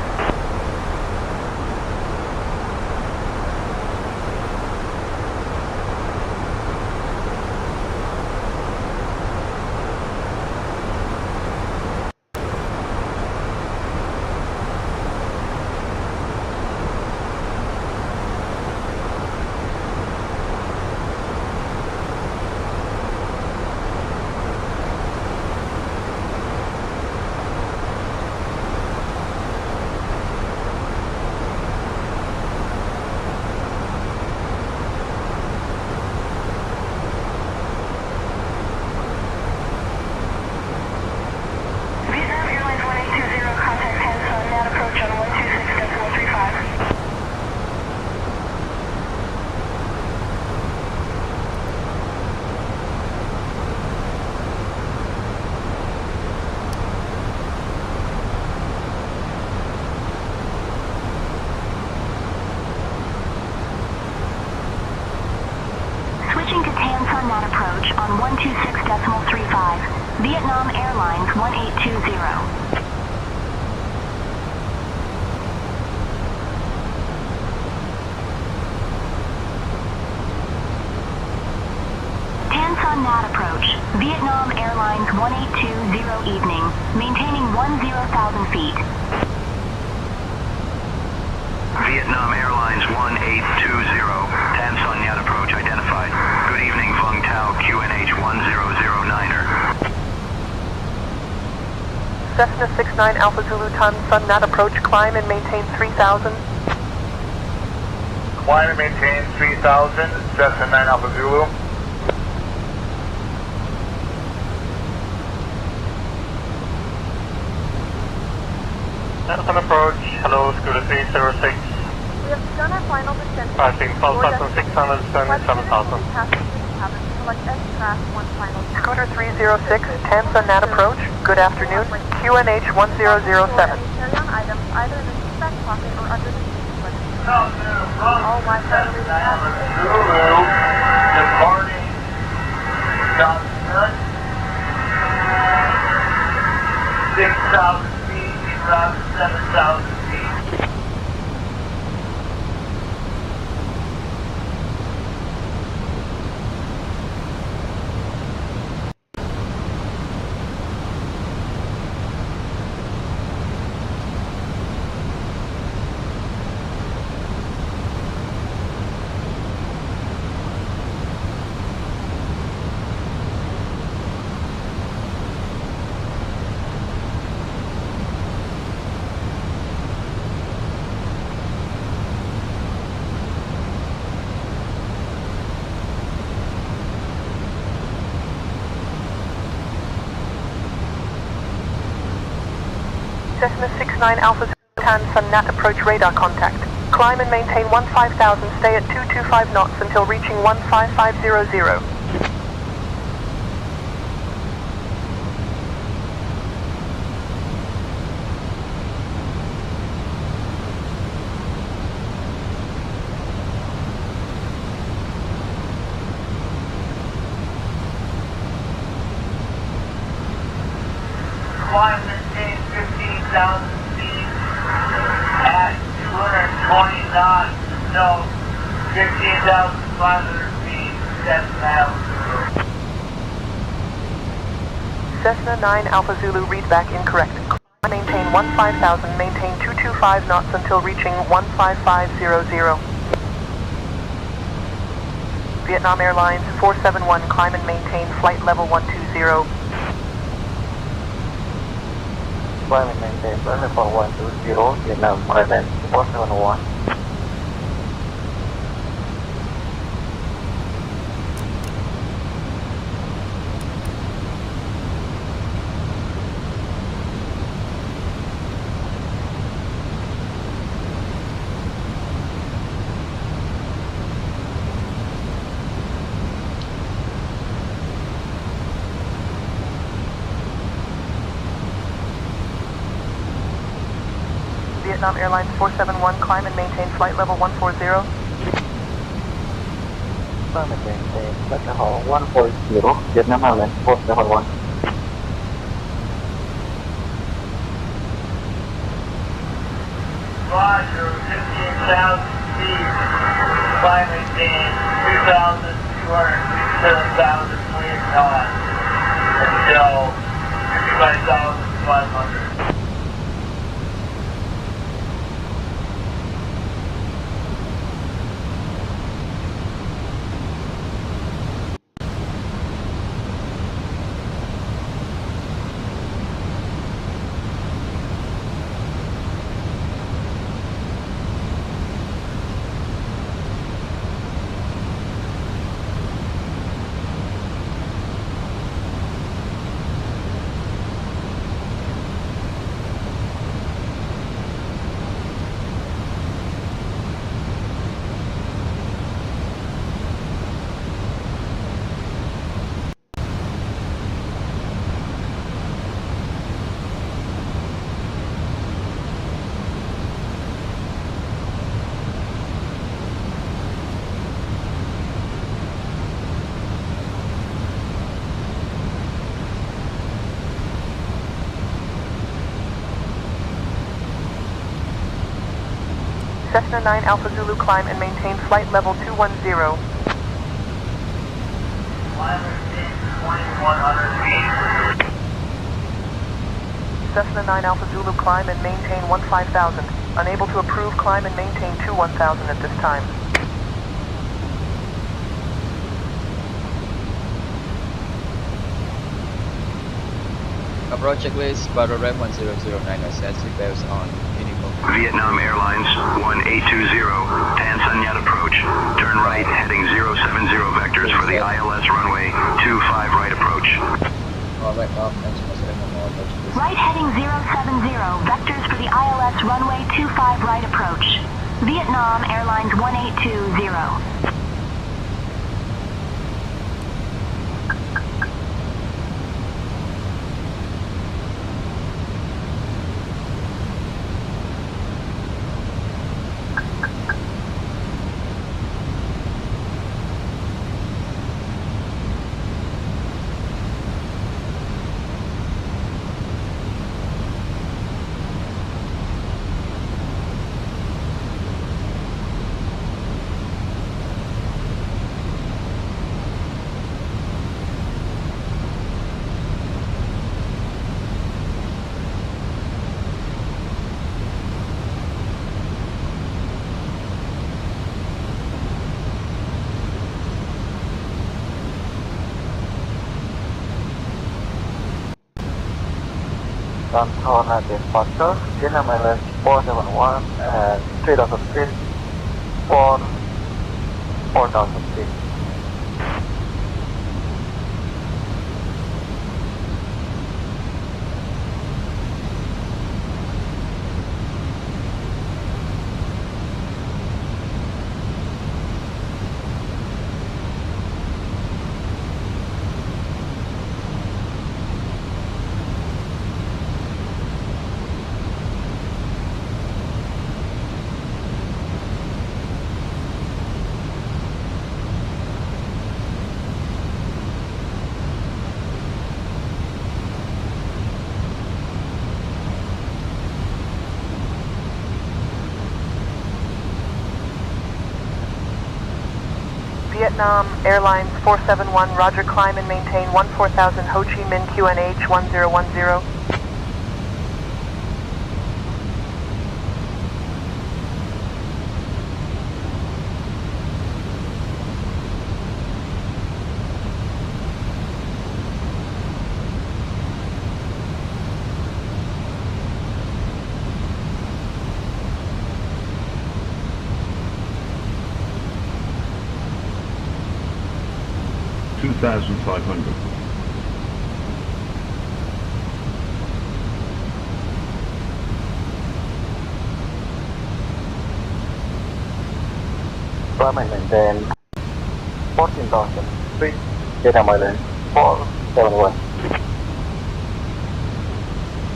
Speaker 10: Switching to Nhat approach on 126.35. Vietnam Airlines 1820. Nhat approach. Vietnam Airlines 1820 evening. Maintaining 10,000 feet.
Speaker 3: Vietnam Airlines 1820. Tan Son Nhat approach identified. Good evening, Vung Tau QNH 1009er.
Speaker 17: Cessna 69 Alpha Zulu Tan Son Nhat approach, climb and maintain 3000.
Speaker 1: Climb and maintain 3000, Cessna 9 Alpha Zulu.
Speaker 9: Nelson approach, hello, Scooter 306.
Speaker 6: We have begun our final descent.
Speaker 9: Passing 12,600, 77,000.
Speaker 6: Select S-Craft, one final.
Speaker 17: Scooter 306, Tan Son Nhat approach, good afternoon, QNH 1007.
Speaker 6: Carry on items either in the seat back pocket or under the seat. All Wi-Fi related
Speaker 1: Zulu, departing Johnson, 6,000 feet, around 7,000 feet.
Speaker 17: Cessna 69 Alpha Zulu Tan Son Nhat approach radar contact. Climb and maintain 15,000, stay at 225 knots until reaching 15500.
Speaker 1: Climb and maintain 15,000 feet at 220 knots, no, 15,500 feet, Cessna Alpha Zulu.
Speaker 17: Cessna 9 Alpha Zulu readback incorrect. Climb, maintain 15,000, maintain 225 knots until reaching 15500. Vietnam Airlines 471, climb and maintain flight level 120.
Speaker 9: Climb and maintain flight level 120, Vietnam Airlines 471.
Speaker 17: Vietnam Airlines 471, climb and maintain flight level 140.
Speaker 9: Climb and maintain flight level 140, Vietnam Airlines 471.
Speaker 1: Roger, 15,000 feet. Climb maintain 2,267,000 clean knots until 55,500.
Speaker 17: Cessna 9 Alpha Zulu, climb and maintain flight level 210.
Speaker 1: Climb maintain 2,100 feet.
Speaker 17: Cessna 9 Alpha Zulu, climb and maintain 15,000. Unable to approve, climb and maintain 21,000 at this time.
Speaker 4: Approach checklist, Barrow Rep 1009, set seatbelts on, minimum.
Speaker 3: Vietnam Airlines 1820, Tan Son Nhat approach. Turn right, heading 070 vectors for the ILS runway 25 right approach.
Speaker 4: Alright,
Speaker 10: Right heading 070, vectors for the ILS runway 25 right approach. Vietnam Airlines 1820.
Speaker 9: Control at departure, Vietnam Airlines 471 and 3,000 feet, 4,000 feet.
Speaker 17: Vietnam Airlines 471, roger, climb and maintain 14,000 Ho Chi Minh QNH 1010.
Speaker 11: $2,500.
Speaker 9: Climb and maintain 14,000 feet, Vietnam Airlines 471.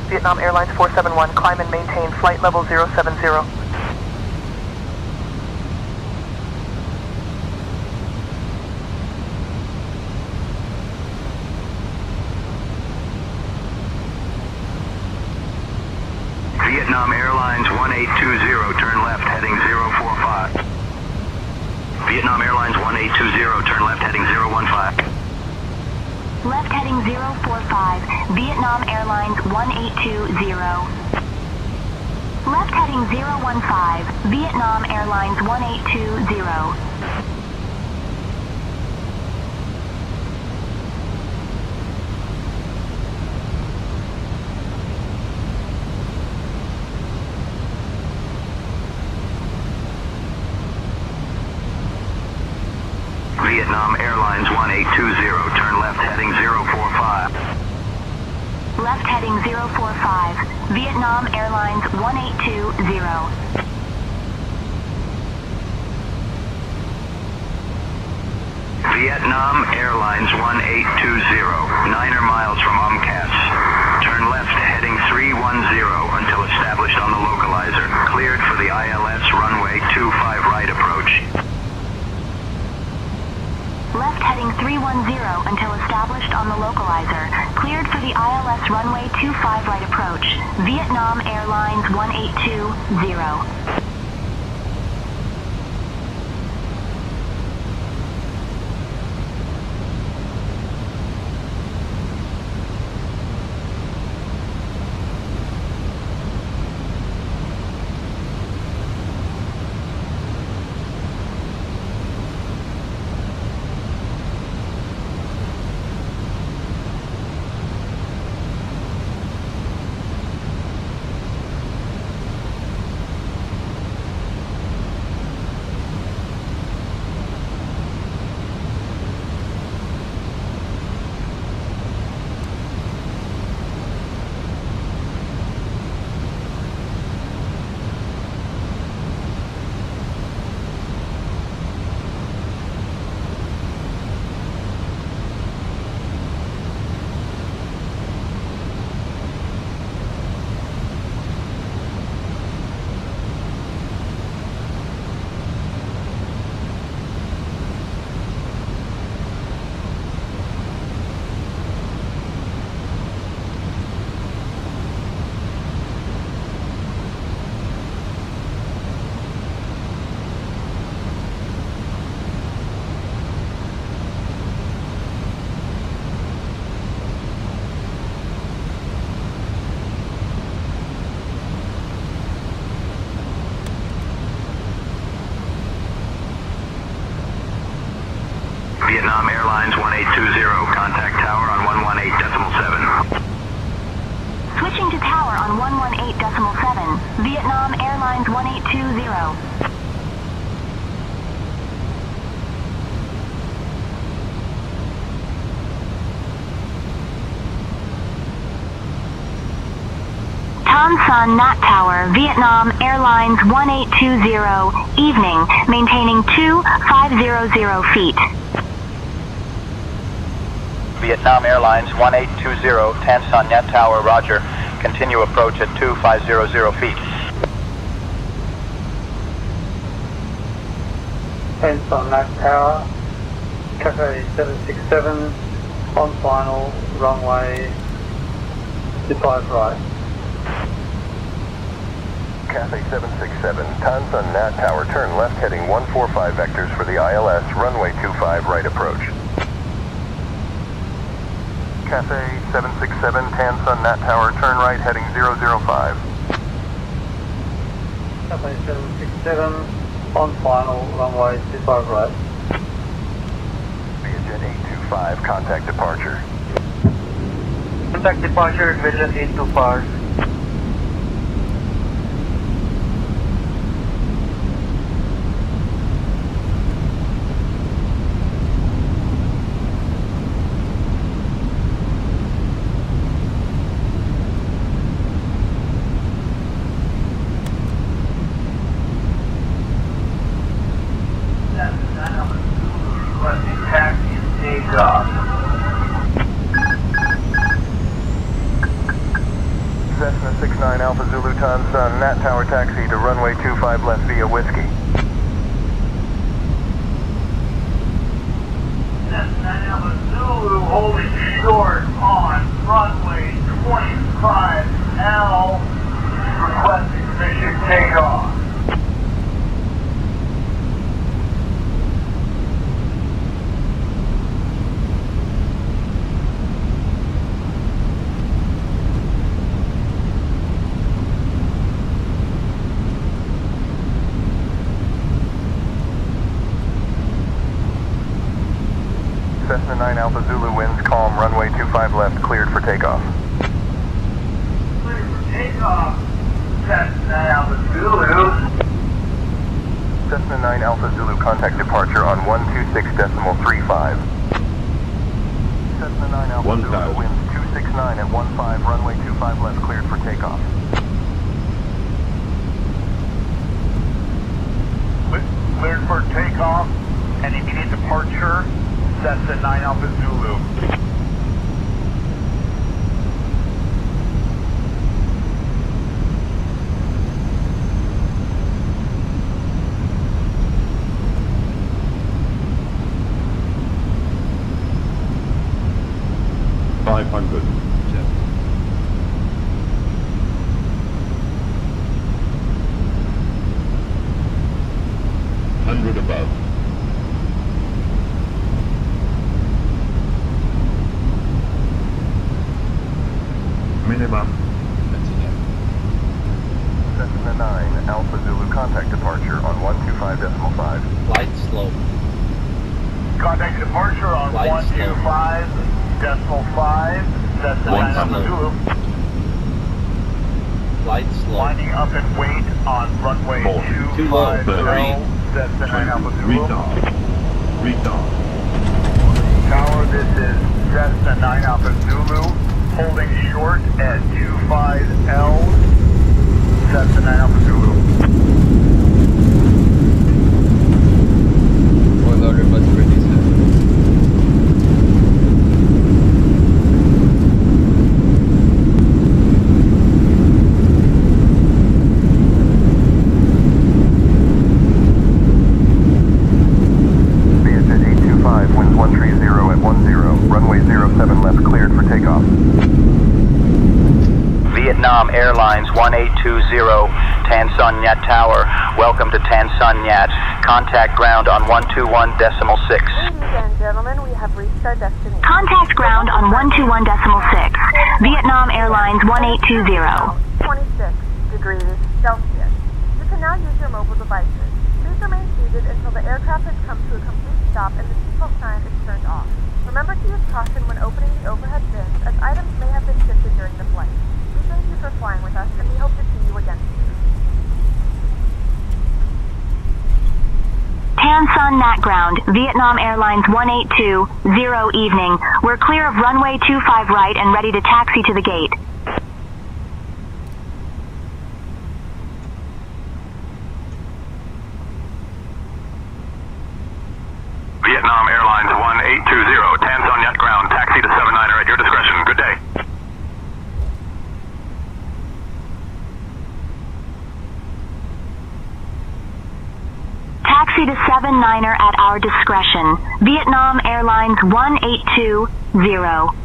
Speaker 17: Vietnam Airlines 471, climb and maintain flight level 070.
Speaker 3: Vietnam Airlines 1820, turn left, heading 045. Vietnam Airlines 1820, turn left, heading 015.
Speaker 10: Left heading 045, Vietnam Airlines 1820. Left heading 015, Vietnam Airlines 1820.
Speaker 3: Vietnam Airlines 1820, turn left, heading 045.
Speaker 10: Left heading 045, Vietnam Airlines 1820.
Speaker 3: Vietnam Airlines 1820, 9 miles from UMCAS. Turn left, heading 310 until established on the localizer. Cleared for the ILS runway 25 right approach.
Speaker 10: Left heading 310 until established on the localizer. Cleared for the ILS runway 25 right approach. Vietnam Airlines 1820.
Speaker 3: Vietnam Airlines 1820, contact tower on 118.7.
Speaker 10: Switching to tower on 118.7, Vietnam Airlines 1820. Tan Son Nhat Tower, Vietnam Airlines 1820, evening, maintaining 2500 feet.
Speaker 14: Vietnam Airlines 1820, Tan Son Nhat Tower, roger. Continue approach at 2500 feet.
Speaker 9: Hence on Nhat Tower, Cafe 767, on final, runway 25 right.
Speaker 16: Cathay 767, Tan Son Nhat Tower, turn left heading 145 vectors for the ILS, runway 25 right approach. Cathay 767, Tan Son Nhat Tower, turn right heading 005.
Speaker 9: Cafe 767, on final, runway 25 right.
Speaker 16: Vietjet 825, contact departure.
Speaker 9: Contact departure, Vietjet 825.
Speaker 16: Cessna 69 Alpha Zulu Tan Son, Nhat Tower taxi to runway 25 left via Whiskey.
Speaker 1: Cessna Alpha Zulu holding short on runway 25L. requesting mission takeoff.
Speaker 16: Cessna 9 Alpha Zulu winds calm, runway 25 left, cleared for takeoff.
Speaker 1: Clear for takeoff. Cessna 9 Alpha Zulu.
Speaker 16: Cessna 9 Alpha Zulu contact departure on 126.35. Cessna 9 Alpha Zulu winds 269 at 15, runway 25 left, cleared for takeoff.
Speaker 1: Cleared for takeoff and immediate departure. Cessna 9 Alpha Zulu.
Speaker 11: Above. Minimum.
Speaker 16: Cessna 9 Alpha Zulu contact departure on 125.5.
Speaker 4: Flight slow.
Speaker 1: Contact departure on 125.5. Cessna 9 Alpha Zulu.
Speaker 4: Flight slow.
Speaker 1: Lining up and wait on runway 25. Cessna 9 Alpha Zulu.
Speaker 11: Retard.
Speaker 1: Tower, this is Cessna 9 Alpha Zulu. Holding short at 25L. Cessna 9 Alpha Zulu.
Speaker 4: All order bus ready, sir.
Speaker 16: Vietjet 825 winds 130 at 10, runway 07 left, cleared for takeoff.
Speaker 14: Vietnam Airlines 1820, Tan Son Nhat Tower. Welcome to Tan Son Nhat. Contact ground on 121.6.
Speaker 6: Ladies and gentlemen, we have reached our destination.
Speaker 10: Contact ground on 121.6. Vietnam Airlines 1820.
Speaker 6: 26 degrees Celsius. You can now use your mobile devices. Please remain seated until the aircraft has come to a complete stop and the seatbelt sign is turned off. Remember to use caution when opening the overhead bins, as items may have been shifted during the flight. We thank you for flying with us, and we hope to see you again soon.
Speaker 10: Tan Son Nhat ground, Vietnam Airlines 1820 evening. We're clear of runway 25 right and ready to taxi to the gate.
Speaker 3: Vietnam Airlines 1820, Tan Son Nhat ground, taxi to 79er at your discretion. Good day.
Speaker 10: Taxi to 79er at our discretion. Vietnam Airlines 1820.